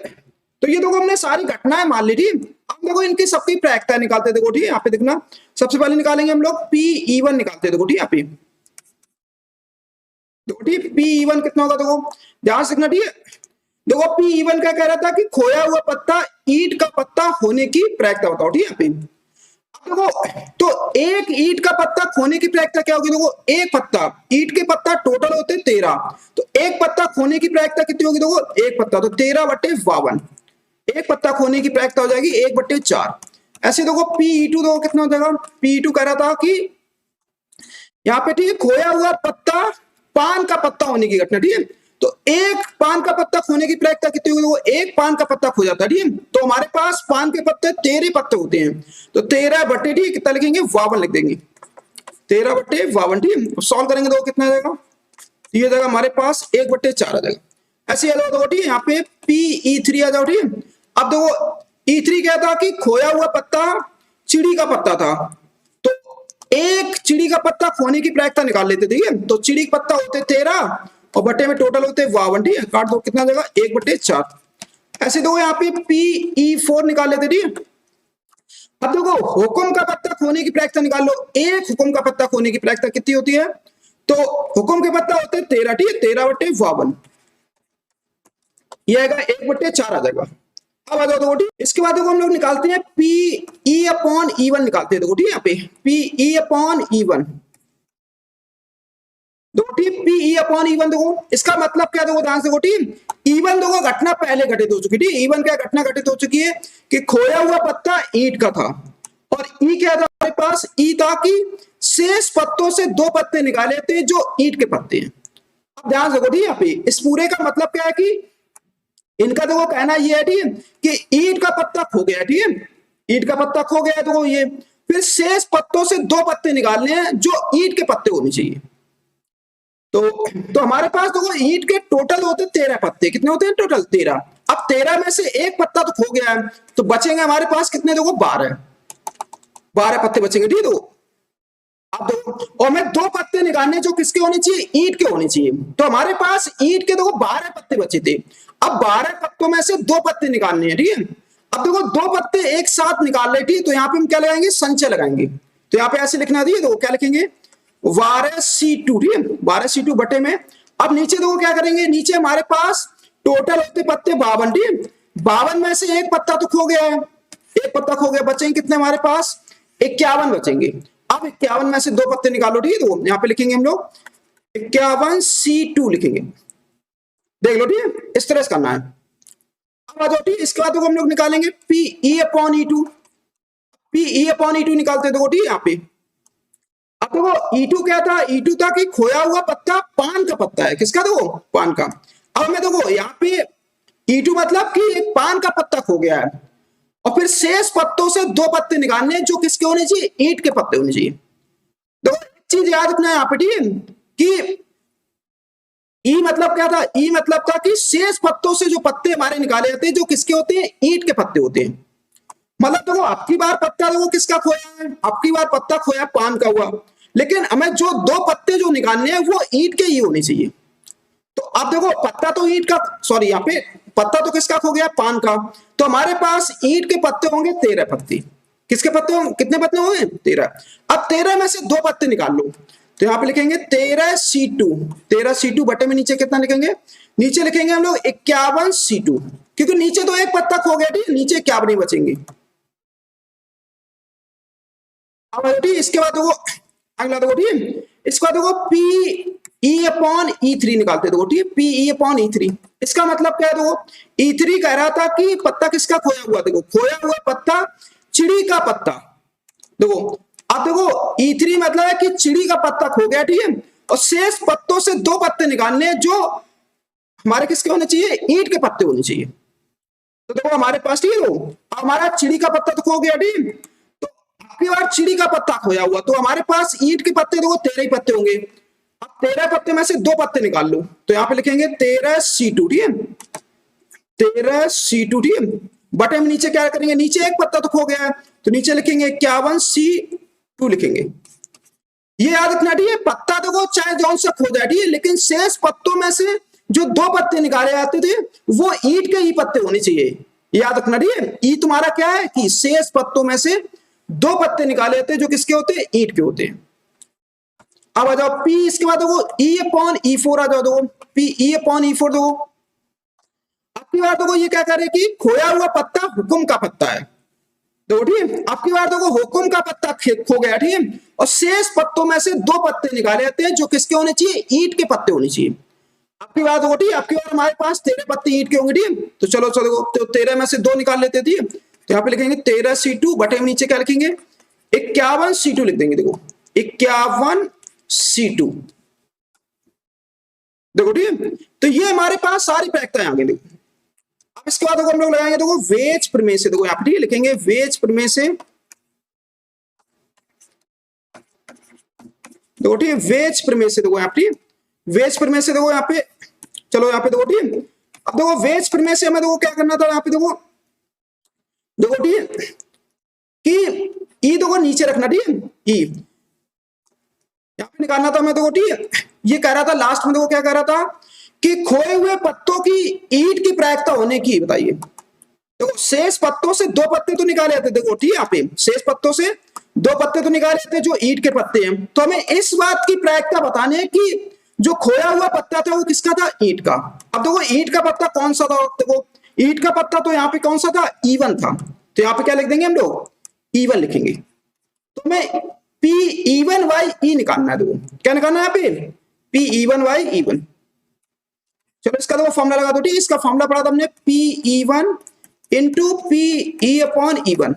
तो ये देखो हमने सारी घटनाएं मान ली, ठीक। अब देखो इनकी सबकी प्रायिकता निकालते, देखो ठीक है, यहाँ पे देखना सबसे पहले निकालेंगे हम लोग PE1 निकालते, देखो ठीक, यहाँ पे देखो ठीक, PE1 कितना होगा, देखो ध्यान से देखना, ठीक है। देखो PE1 क्या कह रहा था कि खोया हुआ पत्ता ईंट का पत्ता होने की प्रायिकता बताओ, ठीक है, यहाँ पे। अब देखो तो एक ईंट का पत्ता खोने की प्रायिकता क्या होगी, देखो एक पत्ता, ईंट के पत्ता टोटल होते 13, तो एक पत्ता खोने की प्रायिकता कितनी होगी, देखो एक पत्ता, तो 13/52, एक पत्ता खोने की प्रायिकता हो जाएगी 1/4। ऐसे देखो PE2 देखो कितना हो जाएगा, PE2 कह रहा था कि यहाँ पे, ठीक है, खोया हुआ पत्ता पान का पत्ता होने की घटना, ठीक है, तो एक पान का पत्ता खोने की प्रायिकता कितनी होगी, वो एक पान का पत्ता खो जाता है, ठीक है। तो हमारे पास पान के पत्ते 13 पत्ते होते हैं, तो 13/, ठीक, कितना लिखेंगे 52 लिख देंगे, 13/52, ठीक। सॉल्व करेंगे तो कितना आ जाएगा, ये जाएगा हमारे पास 1/4 आ जाएगा। ऐसे आ जाओ, ठीक है, यहाँ पे PE3 आ जाओ, ठीक है। अब देखो E3 क्या था कि खोया हुआ पत्ता चिड़ी का पत्ता था, तो एक चिड़ी का पत्ता खोने की प्रायिकता निकाल लेते, ठीक है। तो चिड़ी का पत्ता होते 13 और बटे में टोटल होते 52, ठीक है। काट दो, कितना देगा 1/4। ऐसे देखो यहाँ पे PE4 निकाल लेते, ठीक है। अब देखो हुक्म का पत्ता खोने की प्रायिकता निकाल लो। एक हुक्म का पत्ता खोने की प्रायिकता कितनी होती है? तो हुक्म के पत्ता होते 13, ठीक है। 13/52 ये आएगा 1/4 आ जाएगा। अब आ जाओ देखो, ठीक। इसके बाद देखो हम लोग निकालते हैं PE/E1 निकालते हैं, देखो ठीक है। यहाँ पे PE/E1 देखो ठीक, PE/E1 देखो इसका मतलब क्या, देखो ध्यान से देखो ठीक। E1 देखो घटना पहले घटित हो चुकी थी। E1 क्या घटना घटित हो चुकी है कि खोया हुआ पत्ता ईंट का था, और E क्या था हमारे पास? E था कि शेष पत्तों से 2 पत्ते निकाले थे जो ईंट के पत्ते हैं। अब ध्यान से देखो ठीक, यहाँ पे इस पूरे का मतलब क्या है कि इनका देखो कहना ये है ठीक है कि ईंट का पत्ता खो गया, ठीक है। ईंट का पत्ता खो गया देखो ये, फिर शेष पत्तों से 2 पत्ते निकालने हैं जो ईंट के पत्ते होने चाहिए। तो हमारे पास देखो ईंट के टोटल होते 13 पत्ते। कितने होते हैं टोटल? 13। अब 13 में से एक पत्ता तो खो गया है, तो बचेंगे हमारे पास कितने? देखो 12 पत्ते बचेंगे, ठीक है। अब देखो, और मैं 2 पत्ते निकालने जो किसके होने चाहिए? ईंट के होने चाहिए। तो हमारे पास ईंट के देखो 12 पत्ते बचे थे। अब 12 पत्तों में से 2 पत्ते निकालने हैं, ठीक है। अब देखो 2 पत्ते एक साथ निकाल रहे, ठीक है। तो यहाँ पे हम क्या लगाएंगे? संचय लगाएंगे। तो यहाँ पे ऐसे लिखना दिए, देखो क्या लिखेंगे? 12C2, ठीक है। 12C2 बटे में, अब नीचे देखो क्या करेंगे? नीचे हमारे पास टोटल होते पत्ते 52, ठीक है। 52 में से एक पत्ता तो खो गया है, एक पत्ता खो गया, बचेंगे कितने हमारे पास? 51 बचेंगे। अब 51 में से 2 पत्ते निकालो, ठीक है। तो यहाँ पे लिखेंगे हम लोग 51C2 लिखेंगे, देख लो, ठीक है। इस तरह से करना है। अब आ जाओ, ठीक। इसके बाद हम लोग निकालेंगे PE/E2। PE/E2 निकालते देखो, ठीक है। यहाँ पे अब देखो E2 क्या था? E2 था कि खोया हुआ पत्ता पान का पत्ता है। किसका? देखो पान का। अब मैं देखो यहाँ पे E2 मतलब कि एक पान का पत्ता खो गया है, और फिर शेष पत्तों से 2 पत्ते निकालने जो किसके होने चाहिए? ईंट के पत्ते होने चाहिए। देखो एक चीज याद रखना है यहाँ पे, ठीक है, कि ई मतलब क्या था? ई मतलब था कि शेष पत्तों से जो पत्ते हमारे निकाले जाते हैं जो किसके होते हैं? ईंट के पत्ते होते हैं। मतलब देखो आपकी बार पत्ता देखो किसका खोया है? आपकी बार पत्ता खोया पान का हुआ, लेकिन हमें जो 2 पत्ते जो निकालने हैं वो ईंट के ही होने चाहिए। तो अब देखो पत्ता तो ईंट का, सॉरी यहाँ पे पत्ता तो किसका खो गया? पान का। तो हमारे पास ईंट के पत्ते होंगे 13 पत्ते। किसके पत्ते होंगे? कितने पत्ते होंगे? 13। अब 13 में से 2 पत्ते निकाल लो, तो यहाँ पे लिखेंगे 13C2। 13C2 बटे में नीचे कितना लिखेंगे? नीचे लिखेंगे हम लोग 51C2, क्योंकि नीचे तो एक पत्ता खो गया, ठीक, नीचे 51 ही बचेंगे। अब इसके बाद देखो अगला देखो, ठीक। इसके बाद देखो PE/E3 निकालते देखो, ठीक। PE/E3 इसका मतलब क्या है? देखो E3 कह रहा था कि पत्ता किसका खोया हुआ? देखो खोया हुआ पत्ता चिड़ी का पत्ता। देखो अब देखो E3 मतलब है कि चिड़ी का पत्ता खो गया, ठीक है, और शेष पत्तों से 2 पत्ते निकालने जो हमारे किसके होने चाहिए? ईंट के पत्ते होने चाहिए। तो देखो हमारे पास, ठीक है, अब हमारा चिड़ी का पत्ता तो खो गया, ठीक। तो आपकी बार चिड़ी का पत्ता खोया हुआ, तो हमारे पास ईंट के पत्ते देखो 13 ही पत्ते होंगे। अब 13 पत्ते में से 2 पत्ते निकाल लो, तो यहाँ पे लिखेंगे 13C2, ठीक है। 13C2, ठीक है। बटे में नीचे क्या करेंगे? नीचे एक पत्ता तो खो गया है, तो नीचे लिखेंगे 51C2 लिखेंगे। ये याद रखना, ठीक है, पत्ता देखो चाहे जौन सा खो जाए, ठीक है, लेकिन शेष पत्तों में से जो 2 पत्ते निकाले जाते थे वो ईंट के ही पत्ते होने चाहिए। याद रखना, ठीक है। ई तुम्हारा क्या है कि शेष पत्तों में से 2 पत्ते निकाले जाते हैं जो किसके होते हैं? ईंट के होते हैं। अब आ जाओ P, इसके बाद देखो E/E4 आ जाओ, देखो PE/E4 देखो। आपकी बार देखो ये क्या करे कि खोया हुआ पत्ता हुक्म का पत्ता है, देखो ठीक। आपकी बार देखो हुक्म का पत्ता खो गया, ठीक है, और शेष पत्तों में से 2 पत्ते निकाले जाते हैं जो किसके होने चाहिए? ईंट के पत्ते होने चाहिए। आपकी बात होगी, ठीक। आपकी बार हमारे पास 13 पत्ते ईंट के होंगे, ठीक। तो चलो चलो, तो 13 में से 2 निकाल लेते थे। तो यहाँ पे लिखेंगे 13C2 बटे में नीचे क्या लिखेंगे? 51C2 लिख देंगे, देखो 51C2, देखो ठीक। तो ये हमारे पास सारी प्रायिकताएं आ गई, देखो। अब इसके बाद हम लोग लगाएंगे देखो वेज प्रमेय से, देखो यहाँ पे ठीक लिखेंगे वेज प्रमेय से, देखो ठीक। वेज प्रमेय से देखो यहाँ पे, वेज प्रमेय से देखो यहाँ पे, चलो यहाँ पे देखो ठीक। अब देखो वेज प्रमेय से हमें देखो क्या करना था? यहाँ पे देखो ठीक कि ई देखो नीचे रखना, ठीक है, ई यहाँ पे निकालना था मैं देखो, ठीक है। ये कह रहा था लास्ट में देखो, क्या कह रहा था कि खोए हुए पत्तों की ईंट की प्रायिकता होने की, बताइए। देखो शेष पत्तों से दो पत्ते तो निकाले थे, देखो ठीक है, यहाँ पे शेष पत्तों से दो पत्ते तो निकाले थे जो ईंट के पत्ते हैं। तो हमें इस बात की प्रायिकता बताने है कि जो खोया हुआ पत्ता था वो किसका था, ईंट का। अब देखो ईंट का पत्ता कौन सा था, देखो ईंट का पत्ता तो यहाँ पे कौन सा था, E1 था। तो यहाँ पे क्या लिख देंगे हम लोग, E1 लिखेंगे। तो हमें Pe1/E निकालना है, देखो क्या निकालना है यहाँ पे, Pe1/E1। चलो इसका देखो फॉर्मूला लगा दो, ठीक है। इसका फॉर्मूला पढ़ा था हमने, Pe1 इंटू Pe/E1।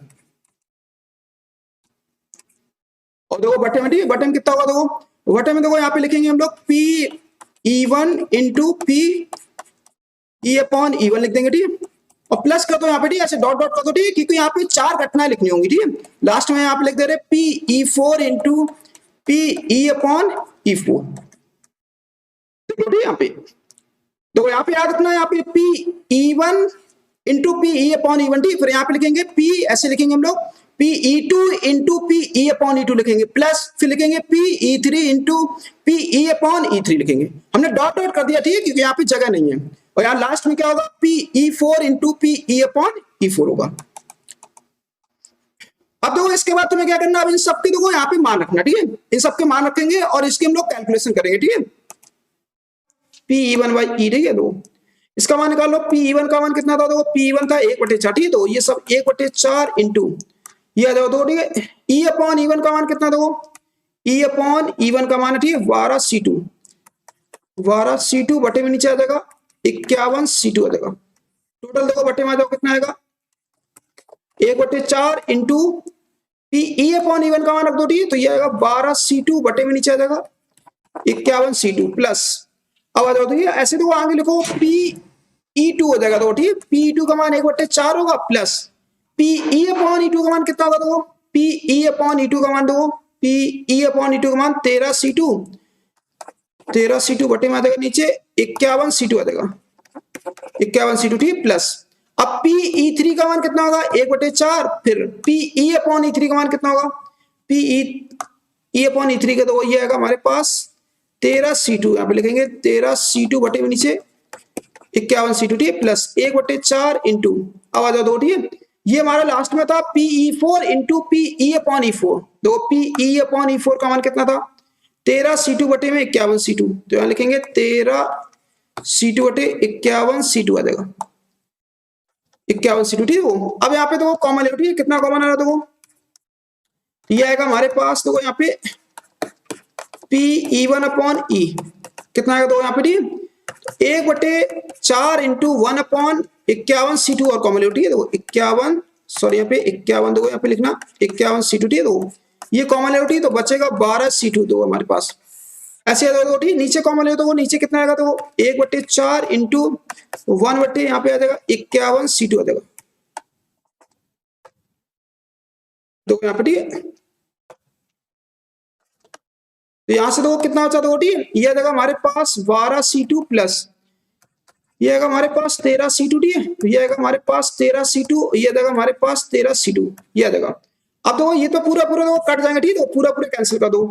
और देखो बटे में, ठीक है, बटे में कितना होगा, देखो बटे में देखो यहाँ पे लिखेंगे हम लोग Pe1 इंटू Pe/E1 लिख देंगे, ठीक है। और प्लस कर दो यहाँ पे, ठीक है, ऐसे डॉट डॉट कर दो, ठीक है, क्योंकि यहाँ पे चार घटनाएं लिखनी होंगी, ठीक है। लास्ट में यहाँ पे लिख दे रहे Pe4 इंटू Pe/E4, देखो ठीक है। यहाँ पे देखो, यहाँ पे याद रखना है, यहाँ पे Pe1 इंटू Pe/E1, ठीक। फिर यहाँ पे लिखेंगे P, ऐसे लिखेंगे हम लोग Pe2 इंटू Pe/E2 लिखेंगे, प्लस फिर लिखेंगे Pe3 इंटू Pe/E3 लिखेंगे। हमने डॉट डॉट कर दिया, ठीक है, क्योंकि यहाँ पे जगह नहीं है। और यहाँ लास्ट में क्या होगा, Pe4 इंटू Pe/E4 होगा। अब देखो इसके बाद तुम्हें क्या करना, अब इन सबके देखो यहाँ पे मान रखना, ठीक है। इन सबके मान रखेंगे और इसके हम लोग कैलकुलेशन करेंगे, ठीक है। Pe1/E, ठीक है, दो इसका मान निकाल लो। Pe1 का मान कितना था, देखो Pe1 था 1/4, ठीक है। तो ये सब 1/4 इंटू ये आ जाओ दो, ठीक है। E/E1 का मान कितना, देखो E/E1 का मान है, ठीक है, 12C2। 12C2 बटे में नीचे आ जाएगा 51C2 आ जाएगा। टोटल देखो बटे में आ जाओ कितना आएगा, 1/4 इंटू E/E1 का मान रख दो, ठीक है। तो ये आएगा 12C2 बटे में नीचे आ जाएगा 51C2 प्लस, अब आ जाओ तो ये ऐसे देखो आगे लिखो Pe2 हो जाएगा, तो ठीक है। Pe2 का मान 1/4 होगा, प्लस Pe/E2 का मान कितना होगा, देखो Pe/E2 का मान, देखो Pe/E2 का मान 13C2 बटे में आ जाएगा नीचे 51C2 आ जाएगा, 51C2, ठीक, प्लस अब Pe3 का मान कितना होगा, 1/4। फिर Pe/E3 का मान कितना होगा, Pe/E3 का तो ये आएगा हमारे पास 13C2, यहाँ पे लिखेंगे 13C2 बटे में नीचे 51C2, ठीक है, प्लस 1/4 इंटू, अब आ जाओ दो, ठीक है। ये हमारा लास्ट में था Pe4 इंटू Pe/E4। दो Pe/E4 का मान कितना था, 13C2 बटे में 51C2। तो यहाँ लिखेंगे 13C2 बटे 51C2 आ जाएगा, 51C2, ठीक है। अब यहाँ पे देखो कॉमन ले, ठीक है, कितना कॉमन आ रहा है, देखो ये आएगा हमारे पास, देखो यहाँ पे Pe1/E कितना आएगा, तो यहाँ पे, ठीक है, 1/4 इंटू 1/51C2 और कॉमन ले, ठीक है। देखो 51, सॉरी यहाँ पे 51, देखो यहाँ पे लिखना 51C2, ठीक है। देखो ये कॉमन ले, ठीक है, तो बचेगा 12C2 दो हमारे पास, ऐसे दो, ठीक। नीचे कॉमन ले तो वो नीचे कितना आएगा, तो 1/4 इंटू 1 यहाँ पे आ जाएगा 51C2 आ जाएगा, देखो यहाँ पे, ठीक है। तो यहां से देखो कितना बचा, देखो ठीक है, ये आ जाएगा हमारे पास 12C2 प्लस ये आएगा हमारे पास 13C2, ठीक है। तो ये आएगा हमारे पास 13C2, ये आ जाएगा हमारे पास 13C2, ये आ जाएगा। अब देखो ये तो पूरा पूरा देखो कट जाएंगे, ठीक है, पूरा पूरा कैंसिल कर दो।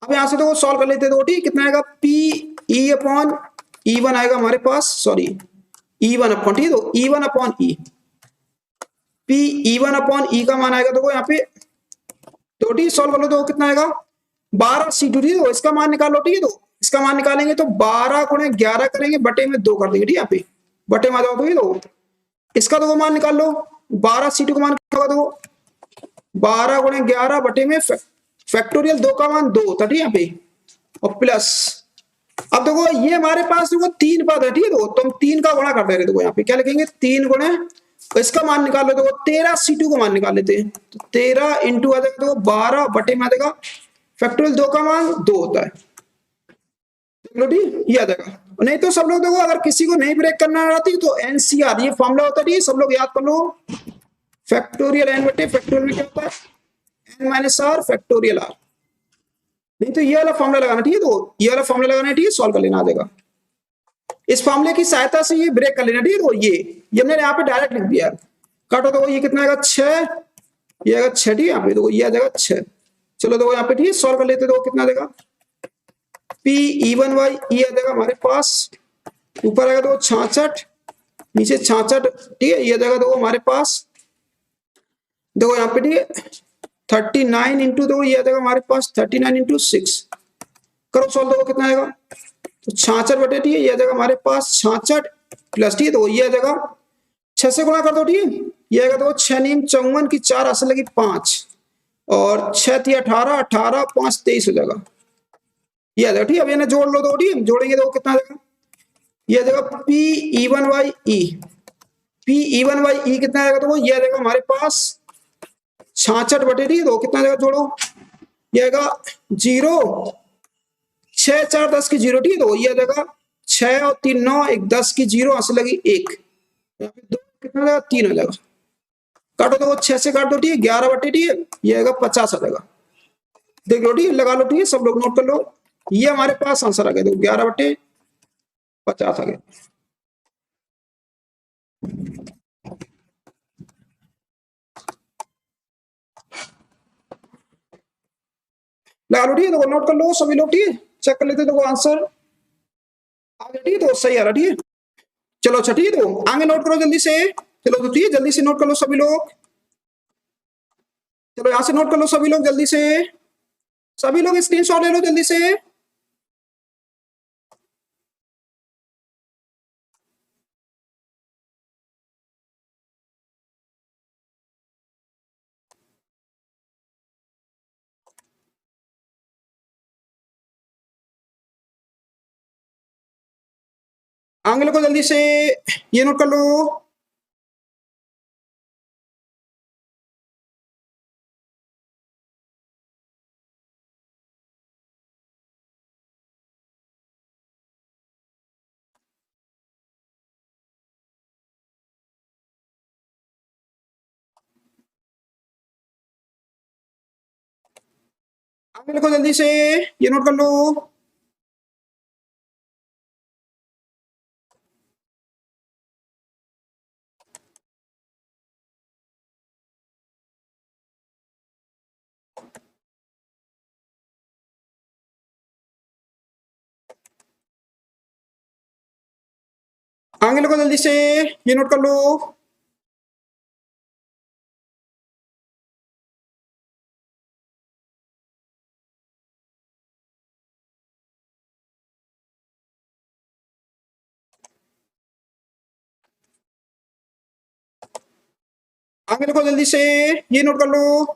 अब यहाँ से देखो सॉल्व कर लेते हैं, देखो ठीक, कितना आएगा Pe/E1 आएगा हमारे पास, सॉरी E1/, ठीक है, तो E1/E, Pe1/E का मान आएगा, देखो यहाँ पे तो ठीक, सॉल्व कर लो, तो कितना आएगा 12C2, ठीक है। इसका मान निकालो, ठीक है। तो इसका मान निकालेंगे तो 12 गुणे 11 करेंगे, बटे में 2 कर देंगे, ठीक है। यहाँ पे बटे में आ जाओ, तो ये लो इसका तो मान निकाल लो, 12C2 का मान क्या होगा, देखो 12 गुणे 11 बटे में फैक्टोरियल 2 का मान 2 होता है, ठीक है, यहाँ पे, और प्लस अब देखो ये हमारे पास देखो 3 पद है, ठीक है। तो हम 3 का गुणा कर दे रहे, देखो यहाँ पे क्या लिखेंगे 3 गुणे, तो इसका मान निकाल लो, देखो 13C2 का मान निकाल लेते हैं। तो 13 इंटू आ जाएगा, देखो 12 बटे में आ जाएगा फैक्टोरियल 2 का मान 2 होता है, ठीक, ये आ जाएगा। नहीं तो सब लोग देखो अगर किसी को नहीं ब्रेक करना आती तो NCR ये फॉर्मूला होता है, सब लोग याद कर लो, फैक्टोरियल n बटे फैक्टोरियल में क्या होता है, n-r फैक्टोरियल r। नहीं तो ये वाला फॉर्मूला लगाना, ठीक है। तो ये वाला फॉर्मूला लगाना है, ठीक है, सॉल्व कर लेना आ जाएगा। इस फॉर्मूले की सहायता से ये ब्रेक कर लेना, ठीक है। तो ये हमने यहाँ पे डायरेक्ट लिख दिया, काटो तो ये कितना आएगा 6 ये आएगा 6, ठीक है। यहाँ पे देखो ये आ जाएगा 6। चलो देखो यहाँ पे ठीक है, सॉल्व कर लेते हैं। देखो कितना देगा, पी E1 बाई ई आ जाएगा हमारे पास, ऊपर आएगा देखो 66, नीचे 66, ठीक है। ये आ जाएगा देखो हमारे पास, देखो यहाँ पे ठीक है 39 इंटू, देखो ये आ जाएगा हमारे पास 39 इंटू 6। करो सॉल्व, देखो कितना आएगा, तो 66 बटे, ठीक है, ये आ जाएगा हमारे पास 66 प्लस, ठीक है, तो ये आ जाएगा 6 से गुणा कर दो, ठीक है। ये आएगा देखो 6 नीम 54 की 4 असल लगी 5, और 6 थी 18, 18 5 23 हो जाएगा। ये आ जाएगा, ठीक है। अब इन्हें जोड़ लो दो, ठीक है, जोड़ेंगे तो कितना आ जाएगा, ये आ जाएगा P E1 by E, P E1 by E कितना आएगा, तो ये आ जाएगा हमारे पास 66 बटे, ठीक है, तो कितना आ जाएगा जोड़ो, ये आएगा 0, 6 4 10 की 0, ठीक है, तो ये आ जाएगा 6 और 3 9, 1 10 की 0 असल लगी 1, यहाँ पे 2 कितना आ जाएगा 3 हो जाएगा। काटो तो 6 से काट दो, ठीक है, 11 बटे, ठीक है, ये आएगा 50 आ जाएगा। देख लो, ठीक है, लगा लो, ठीक है, सब लोग नोट कर लो। ये हमारे पास आंसर आ गया, देखो 11 बटे 50 आ गया। लगा लो, ठीक है, देखो नोट कर लो सभी लोग, ठीक है, चेक कर लेते देखो आंसर आ गया, ठीक है, तो सही आ रहा, ठीक है। चलो अच्छा, ठीक है, तो आगे नोट करो जल्दी से। चलो तो ठीक है, जल्दी से नोट कर लो सभी लोग। चलो यहां से नोट कर लो सभी लोग जल्दी से, सभी लोग स्क्रीनशॉट ले लो जल्दी से। आगे लोग जल्दी से ये नोट कर लो। आगे लिखो जल्दी से, ये नोट कर लो। आगे लिखो जल्दी से, ये नोट कर लो। आगे लिखो जल्दी से, ये नोट कर लो।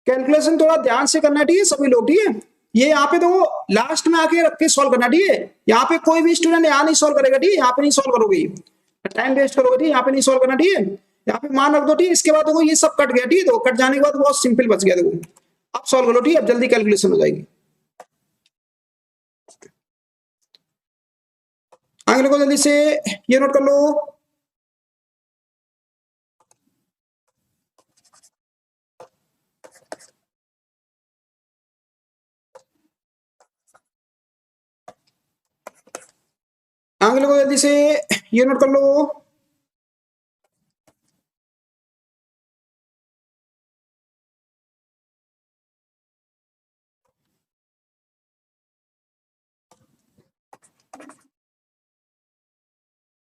कैलकुलेशन थोड़ा ध्यान से करना, ठीक है सभी लोग, ठीक है। ये यहाँ पे तो लास्ट में आके रख के सॉल्व करना, ठीक है। यहाँ पे कोई भी स्टूडेंट यहाँ नहीं सॉल्व करेगा, ठीक है, यहाँ पे नहीं सॉल्व करोगे, टाइम वेस्ट करोगे, ठीक है, यहाँ पे नहीं सॉल्व करना, ठीक है। यहाँ पे मान रख दो, ठीक है। इसके बाद देखो ये सब कट गया, ठीक है, तो कट जाने के बाद बहुत सिंपल बच गया, देखो अब सॉल्व करो, ठीक है, अब जल्दी कैलकुलेशन हो जाएगी। आगे लिखो जल्दी से, ये नोट कर लो। आगे लिखो जल्दी से, ये नोट कर लो।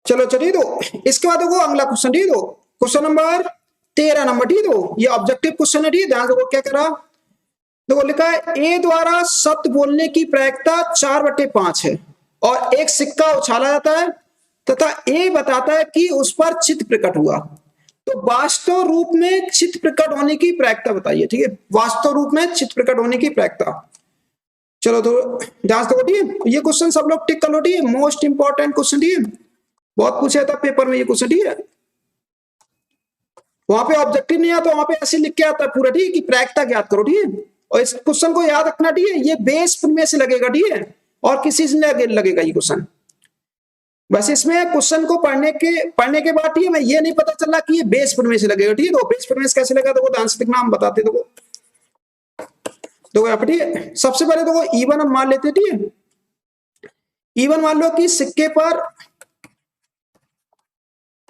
चलो चलिए, तो इसके बाद देखो अगला क्वेश्चन, ठीक है, क्वेश्चन नंबर 13 नंबर, ठीक है, ये ऑब्जेक्टिव क्वेश्चन है, ठीक है, ध्यान से क्या करा, देखो लिखा है ए द्वारा शब्द बोलने की प्रायिकता 4/5 है और एक सिक्का उछाला जाता है तथा ए बताता है कि उस पर चित्त प्रकट हुआ, तो वास्तव रूप में चित्त प्रकट होने की प्रायिकता बताइए, ठीक है, वास्तव रूप में चित्त प्रकट होने की प्रायिकता। चलो तो ध्यान से, ठीक है, ये क्वेश्चन सब लोग टिक कर लो, ठीक है, मोस्ट इंपॉर्टेंट क्वेश्चन, ठीक है, बहुत पूछा था पेपर में ये क्वेश्चन, ठीक है। वहां पे ऑब्जेक्टिव नहीं आता, वहां पे ऐसे लिख के आता है पूरा, ठीक है, कि प्रायिकता ज्ञात करो, ठीक है। और इस क्वेश्चन को याद रखना, ठीक है, ये बेस में से लगेगा, ठीक है, और किसी से नहीं लगेगा ये क्वेश्चन। बस इसमें क्वेश्चन को पढ़ने के बाद, ठीक है, मैं ये नहीं पता चला कि ये बेस में से लगेगा, ठीक है, तो बेस में कैसे लगेगा, तो ध्यान से देखना, हम बताते देखो। देखो यहाँ पे, ठीक है, सबसे पहले देखो E1 हम मान लेते हैं, ठीक है। E1 मान लो कि सिक्के पर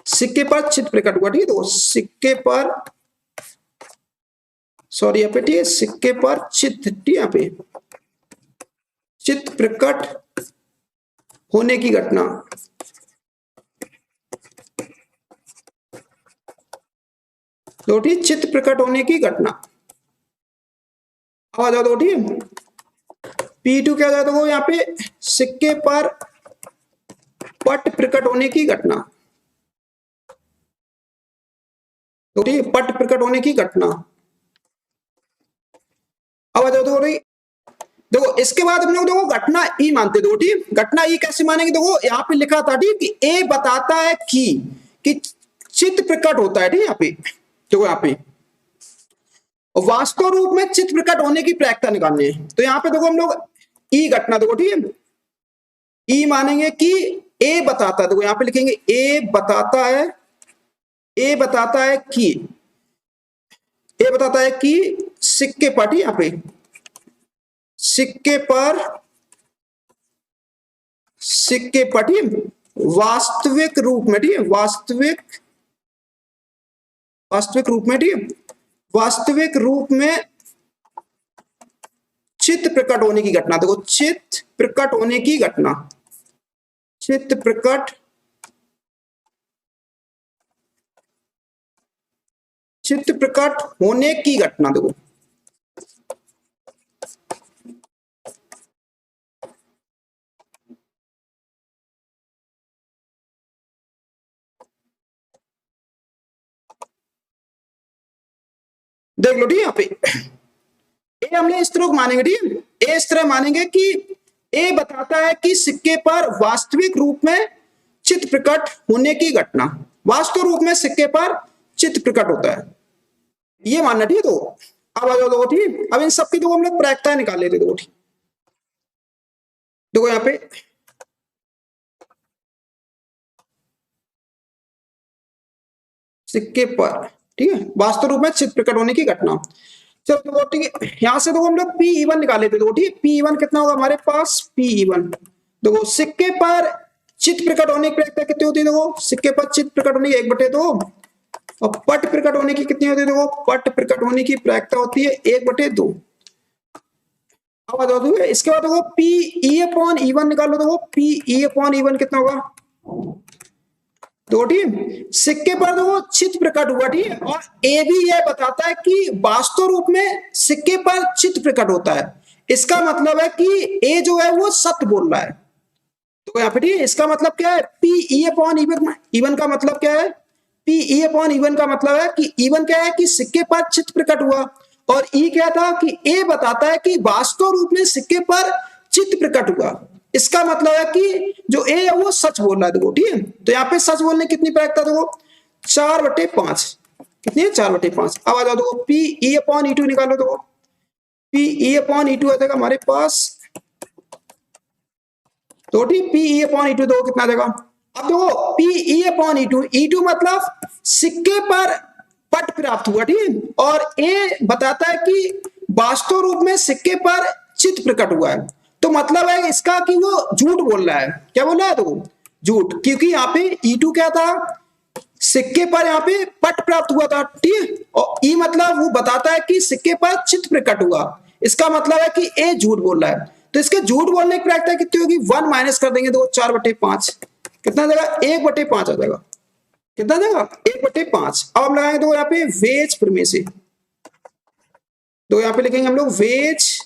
सिक्के पर चित्र प्रकट हुआ, ठीक है। तो सिक्के पर, सॉरी यहाँ पे ठीक है, सिक्के पर चित्र, ठीक है, यहाँ पे चित्र प्रकट होने की घटना, तो ठीक, चित्र प्रकट होने की घटना। अब आ जाओ तो ठीक, P2 क्या जाता है, यहाँ पे सिक्के पर पट प्रकट होने की घटना, तो ठीक, पट प्रकट होने की घटना। अब आ जाओ तो देखो इसके बाद हम लोग देखो घटना ई मानते, देखो ठीक, घटना ई कैसे मानेंगे, देखो यहाँ पे लिखा था ठीक कि ए बताता है कि चित्त प्रकट होता है, ठीक यहाँ पे देखो, यहाँ पे वास्तव रूप में चित्त प्रकट होने की प्रायिकता निकालनी है। तो यहाँ पे देखो हम लोग ई घटना, देखो ठीक है, ई मानेंगे कि ए बताता है, देखो यहाँ पे लिखेंगे ए बताता है, ए बताता है कि, ए बताता है कि सिक्के पर, ठीक यहाँ पे सिक्के पर, सिक्के पर ठीक, वास्तविक रूप में, ठीक है, वास्तविक, वास्तविक रूप में, ठीक, वास्तविक रूप में चित्त प्रकट होने की घटना, देखो चित्त प्रकट होने की घटना, चित्त प्रकट, चित्त प्रकट होने की घटना, देखो देख लो ठीक है, यहाँ पे ए हमने इस तरह मानेंगे, ठीक है, ए इस तरह मानेंगे कि ए बताता है कि सिक्के पर वास्तविक रूप में चित्त प्रकट होने की घटना, वास्तव रूप में सिक्के पर चित्त प्रकट होता है, ये मानना, ठीक है। तो अब आ जाओ देखो ठीक, अब इन सबकी देखो हम लोग प्रायिकता निकाल लेते, देखो ठीक, देखो यहाँ पे सिक्के पर, ठीक है, वास्तव रूप में चित्त प्रकट होने की घटना। चलो देखो ठीक है, यहां से देखो हम लोग पी इवन निकाल लेते, देखो ठीक, पी इवन कितना होगा हमारे पास, पी इवन देखो सिक्के पर चित्त प्रकट होने की प्रायिकता कितनी होती है, देखो सिक्के पर चित्त प्रकट होने की 1/2, और पट प्रकट होने की कितनी होती है, देखो पट प्रकट होने की प्रायिकता होती है 1/2। अब आ जाओ इसके बाद देखो पी ई अपॉन इवन निकालो, देखो पी ई अपॉन इवन कितना होगा, दो ठीक, सिक्के पर देखो चित्त प्रकट हुआ, ठीक है, और ए भी यह बताता है कि वास्तव रूप में सिक्के पर चित्त प्रकट होता है, इसका मतलब है कि ए जो है वो सत्य बोल रहा है। तो यहाँ पे ठीक है, इसका मतलब क्या है, P E upon even, even का मतलब क्या है, पी ई अपॉन इवन का मतलब है कि इवन क्या है कि सिक्के पर चित्त प्रकट हुआ, और ई क्या था कि ए बताता है कि वास्तव रूप में सिक्के पर चित्त प्रकट हुआ, इसका मतलब है कि जो ए है वो सच बोल रहा है, देखो ठीक है। तो यहाँ पे सच बोलने कितनी प्रायिकता, देखो 4/5, कितनी है 4/5। अब आ जाओ देखो P E upon E two निकालो, देखो P E upon E two आ जाएगा हमारे पास, तो ठीक, P E upon E two देखो कितना देगा, अब देखो P E upon E two मतलब सिक्के पर पट प्राप्त हुआ, ठीक, और ए बताता है कि वास्तव रूप में सिक्के पर चित्त प्रकट हुआ है, तो मतलब है इसका कि वो झूठ बोल रहा है, क्या बोल रहा है, तो झूठ, क्योंकि यहाँ पे ई2 क्या था, सिक्के पर यहाँ पे पट प्राप्त हुआ था, ठीक, और ई मतलब वो बताता है कि सिक्के पर चित्त प्रकट हुआ, इसका मतलब है कि ए झूठ बोल रहा है, तो इसके झूठ बोलने की प्रायिकता कितनी होगी, 1 माइनस कर देंगे, देखो 4/5 कितना देगा, 1/5 आ जाएगा, कितना देगा 1/5। अब हम लगाएंगे तो यहाँ पे वेज प्रमेय से, तो यहाँ पे लिखेंगे हम लोग वेज,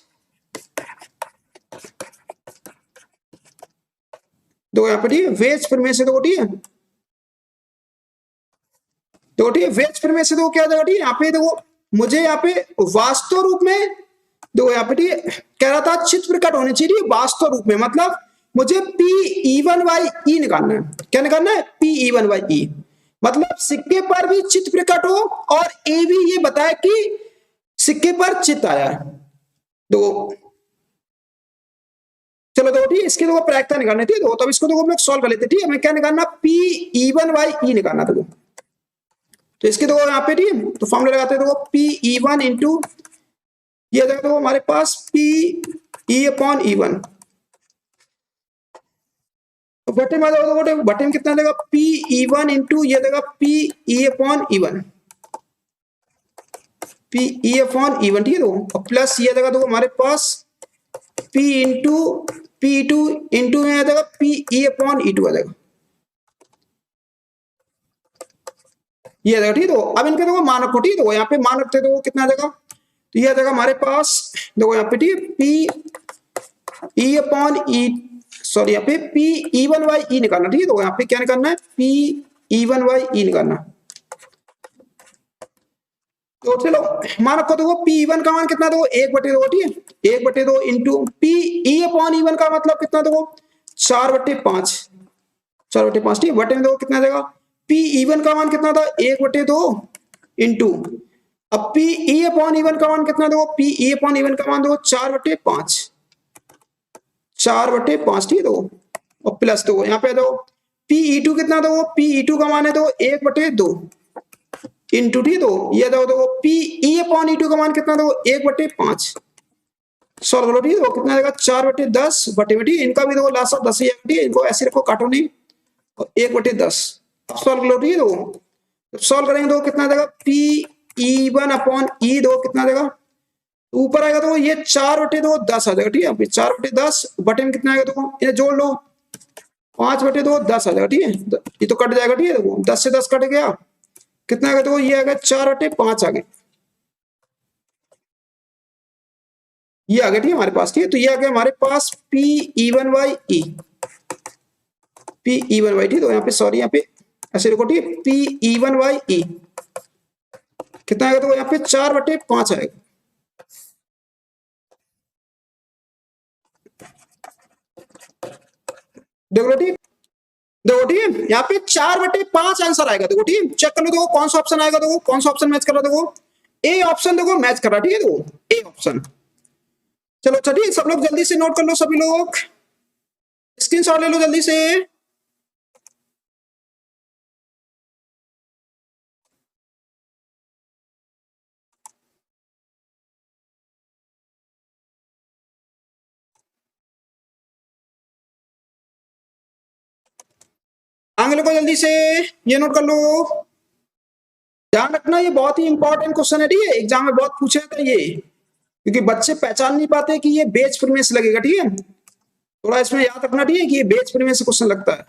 देखो यहाँ पे ठीक है वेज प्रमेय से, देखो ठीक है, देखो ठीक है वेज प्रमेय से देखो क्या जाएगा, ठीक है यहाँ पे देखो मुझे यहाँ पे वास्तव रूप में, देखो यहाँ पे ठीक है कह रहा था चित्त प्रकट होनी चाहिए वास्तव रूप में, मतलब मुझे पी ई1 बाई ई निकालना है, क्या निकालना है, पी ई1 बाई ई, मतलब सिक्के पर भी चित्त प्रकट हो और ए भी ये बताए कि सिक्के पर चित्त आया है, देखो चलो देखो ठीक है, इसकी देखो प्रायिकता निकालनी थी, देखो तब इसको देखो हम लोग सॉल्व कर लेते, ठीक है, हमें क्या निकालना, पी ई1 बाई ई निकालना, देखो तो इसके देखो यहाँ पे ठीक है, तो फॉर्मूला लगाते हैं, देखो पी ई1 इंटू ये देखो हमारे पास पी ई अपॉन ई1, बटे में देखो बटे में कितना देगा पी ई वन इंटू ये देगा P E upon E one, P E upon E one, ठीक है। तो प्लस ये देगा देखो हमारे पास P into P two into में देगा P E upon E two आ जाएगा, ये देखो, ठीक है। तो अब इनके देखो मानक को, ठीक है, तो यहाँ पे मान रखते देखो कितना आ जाएगा, तो ये आ जाएगा हमारे पास देखो यहाँ पे, ठीक है, पी ई अपॉन ई, सॉरी यहाँ पे पी ई वन बाई ई निकालना, ठीक है। तो यहाँ पे क्या निकालना है, पी ई वन बाई ई निकालना। तो चलो मानक को देखो पी ई वन का मान कितना देखो एक बटे दो, ठीक है, एक बटे दो into P E upon E one का मतलब कितना देखो 4/5, 4/5, ठीक है। बटे में देखो कितना देगा, पी ई वन का मान कितना था 1/2 इंटू, अब P E upon E one का मान कितना देखो, P E upon E one का मान देखो 4/5, 4/5, ठीक है। दो और प्लस दो यहाँ पे दो पी ई टू कितना दो, पी ई टू का मान है दो 1/2 इंटू, ठीक है। दो ये दो दो P E upon E two का मान कितना दो 1/5, सॉल्व करो, ठीक है। कितना देगा 4/10 बटे में, ठीक है। इनका भी देखो लास्ट ऑफ 10 ही है, इनको ऐसे रखो काटो नहीं, और 1/10 सॉल्व करो, ठीक है। दो सॉल्व करेंगे तो कितना देगा पी ई वन अपॉन ई दो कितना देगा, ऊपर आएगा तो ये 4/2 10 आ जाएगा, ठीक है। 4/10 बटे में कितना आएगा, देखो ये जोड़ लो 5/2 10 आ जाएगा, ठीक है। ये तो कट जाएगा, ठीक है। देखो 10 से 10 कट गया, कितना आएगा, देखो ये आएगा 4/5 आ गया, ये आ गया, ठीक है हमारे पास, ठीक है। तो ये आ गया हमारे पास P E one by E, P E one by, ठीक। तो यहाँ पे सॉरी यहाँ पे ऐसे देखो, ठीक है, P E one by E कितना आएगा, तो यहाँ पे 4/5 आएगा, देखो, ठीक, देखो, ठीक है। यहाँ पे 4/5 आंसर आएगा, देखो, ठीक है। चेक कर लो, देखो कौन सा ऑप्शन आएगा, देखो कौन सा ऑप्शन मैच कर रहा है, देखो ए ऑप्शन देखो मैच कर रहा है, ठीक है। देखो ए ऑप्शन, चलो अच्छा, ठीक है। सब लोग जल्दी से नोट कर लो, सभी लोग स्क्रीनशॉट ले लो जल्दी से। आगे को जल्दी से ये नोट कर लो, ध्यान रखना ये बहुत ही इंपॉर्टेंट क्वेश्चन है, ठीक है। एग्जाम में बहुत पूछे जाते हैं ये, क्योंकि बच्चे पहचान नहीं पाते कि ये बेच प्रीमियस लगेगा, ठीक है। थोड़ा इसमें याद रखना, ठीक है, कि ये बेच प्रीमियस से क्वेश्चन लगता है।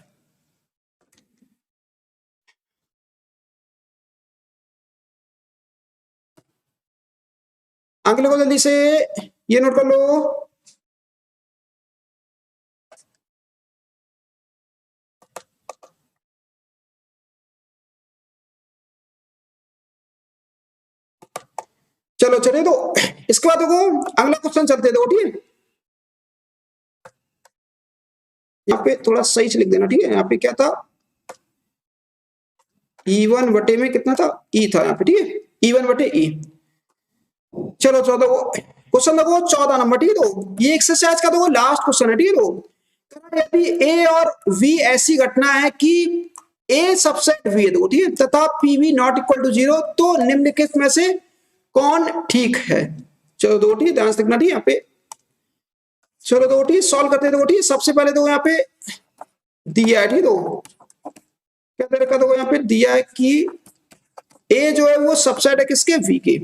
आगे को जल्दी से ये नोट कर लो, चलो चलिए। तो इसके बाद देखो अगला क्वेश्चन चलते देखो, ठीक है। यहाँ पे थोड़ा सही से लिख देना, ठीक है। यहाँ पे क्या था, ई वन बटे में कितना था, ई था यहाँ पे, ठीक है, ई वन बटे ई। चलो 14 क्वेश्चन देखो 14 नंबर, ठीक है। तो ये एक्सरसाइज का देखो लास्ट क्वेश्चन है, ठीक है। तो यदि ए और वी ऐसी घटना है कि ए सबसेट वी है, देखो, ठीक है, तथा P V not equal to 0, तो निम्नलिखित में से कौन ठीक है। चलो दो, ठीक, ध्यान से देखना, ठीक है। यहाँ पे चलो दो, ठीक, सॉल्व करते हैं, देखो, ठीक। सबसे पहले देखो यहाँ पे दिया है, ठीक, तो क्या दे रखा, देखो यहाँ पे दिया है कि ए जो है वो सबसेट है किसके, वी के।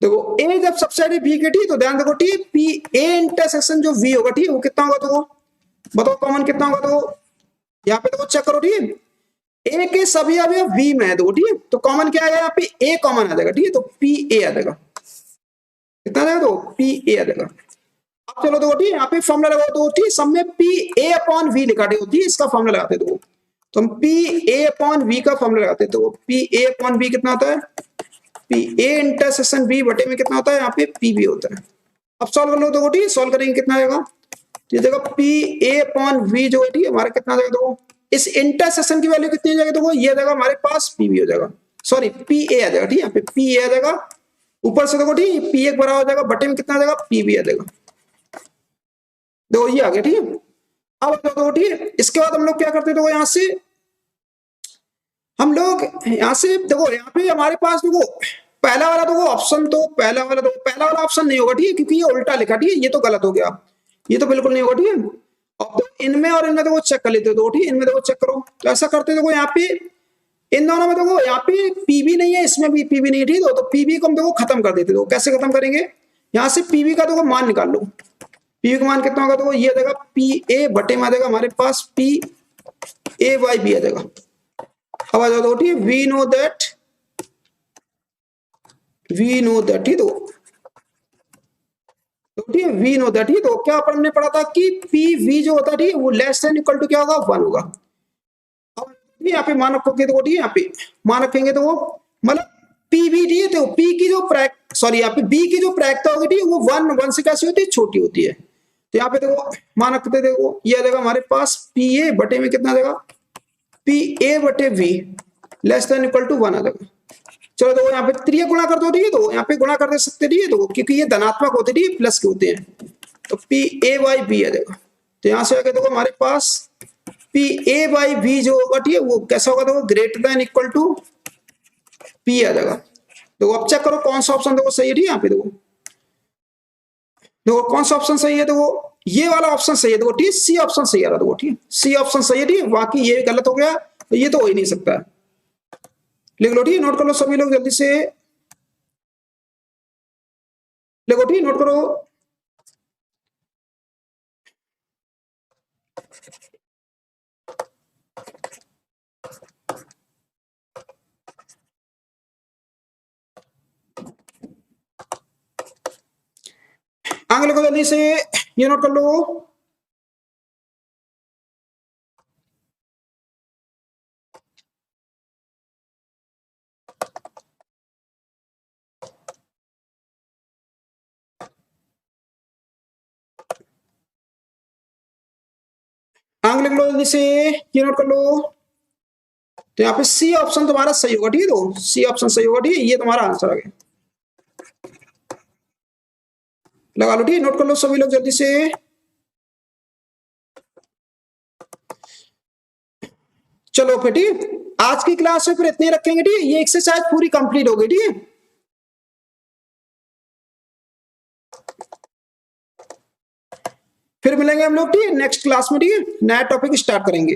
देखो ए जब सबसेट है वी के, ठीक, तो ध्यान देखो, ठीक, पी ए इंटरसेक्शन जो वी होगा, ठीक, वो कितना होगा, तो बताओ कॉमन कितना होगा, तो यहाँ पे देखो चेक करो, ठीक है। ए के सभी अवयव वी में है, देखो, ठीक है। तो कॉमन क्या आएगा, यहाँ पे ए कॉमन आ जाएगा, ठीक है। तो पी ए आ जाएगा, कितना आ जाएगा, तो पी ए आ जाएगा। अब चलो देखो, ठीक, यहाँ पे फॉर्मूला लगाओ, तो ठीक, सब में पी ए अपॉन वी लिखा, ठीक, इसका फॉर्मूला लगाते हैं। तो हम पी ए अपॉन वी का फॉर्मूला लगाते हैं। तो पी ए अपॉन वी कितना होता है, पी ए इंटरसेक्शन बी बटे में कितना होता है, यहाँ पे पी बी होता है। अब सॉल्व कर लो, देखो, ठीक, सॉल्व करेंगे कितना आएगा, ये देखो पी ए अपॉन वी जो है, ठीक, हमारा कितना आ जाएगा, देखो इस इंटरसेक्शन की वैल्यू कितनी आ जाएगी, देखो ये आ जाएगा हमारे पास पी बी हो जाएगा, सॉरी पी ए आ जाएगा, ठीक, यहाँ पे पी ए आ जाएगा। ऊपर से देखो, ठीक, पी एक बराबर हो जाएगा, बटे में कितना आ जाएगा, पी बी आ जाएगा, देखो ये आ गया, ठीक है। अब देखो, ठीक, इसके बाद हम लोग क्या करते हैं, देखो यहाँ से हम लोग यहाँ से देखो, यहाँ पे हमारे पास देखो पहला वाला देखो ऑप्शन, तो पहला वाला ऑप्शन नहीं होगा, ठीक है, क्योंकि ये उल्टा लिखा, ठीक है, ये तो गलत हो गया, ये तो बिल्कुल नहीं होगा, ठीक है। अब देखो इनमें और इनमें देखो चेक कर लेते हो, ठीक इनमें देखो चेक करो, तो ऐसा करते देखो यहाँ पे इन दोनों में देखो यहाँ पे पीबी नहीं है, इसमें भी पीबी नहीं है, ठीक है, तो पीबी को हम देखो खत्म कर देते, देखो कैसे खत्म करेंगे, यहाँ से पीबी का देखो मान निकाल लो, पीबी का मान कितना होगा, देखो ये देगा पी ए बटे में आ जाएगा हमारे पास पी ए बाई बी आ जाएगा। अब आ जाओ ठीक है, वी नो दैट ही तो ठीक है, वी नो दैट ही तो क्या अपन ने पढ़ा था कि पी वी जो होता है ठीक है वो लेस देन इक्वल टू क्या होगा 1 होगा। अब यहाँ पे मान रखोगे तो ठीक है, यहाँ पे मान रखेंगे तो वो मतलब पी वी डी है, तो पी की जो सॉरी यहाँ पे बी की जो प्रायिकता होगी ठीक है वो 1 से कैसी होती है, छोटी होती है। तो यहाँ पे देखो मान रखते देखो ये आ जाएगा हमारे पास पी ए बटे में कितना आ जाएगा, पी ए बटे V less than equal to 1 आ जाएगा। चलो तो यहाँ पे त्रिय गुणा कर दो, ठीक है, तो यहाँ पे गुणा कर दे सकते ठीक है, तो क्योंकि ये धनात्मक होते हैं प्लस के होते हैं, तो पी ए बाई बी आ जाएगा। तो यहाँ से आगे देखो हमारे पास पी ए बाई बी जो होगा ठीक है वो कैसा होगा, देखो greater than equal to P आ जाएगा। देखो अब चेक करो कौन सा ऑप्शन देखो सही है, ठीक है, यहाँ पे देखो देखो कौन सा ऑप्शन सही है, देखो ये वाला ऑप्शन सही है, देखो ठीक, सी ऑप्शन सही आ रहा है, देखो ठीक, सी ऑप्शन सही है, ठीक, बाकी ये गलत हो गया, तो ये तो हो ही नहीं सकता है। लिख लो ठीक, नोट कर लो सभी लोग जल्दी से, लिखो ठीक, नोट करो। आगे लिखो जल्दी से, ये नोट कर लो। आगे लिख लो जल्दी से, ये नोट कर लो। तो यहाँ पे सी ऑप्शन तुम्हारा सही होगा, ठीक है, तो सी ऑप्शन सही होगा, ठीक है, ये तुम्हारा आंसर आ गया, लगा लो ठीक, नोट कर लो सभी लोग जल्दी से। चलो फिर ठीक, आज की क्लास में फिर इतने रखेंगे, ठीक है, ये एक्सरसाइज पूरी कंप्लीट हो गई, ठीक है। फिर मिलेंगे हम लोग ठीक है नेक्स्ट क्लास में, ठीक है, नया टॉपिक स्टार्ट करेंगे।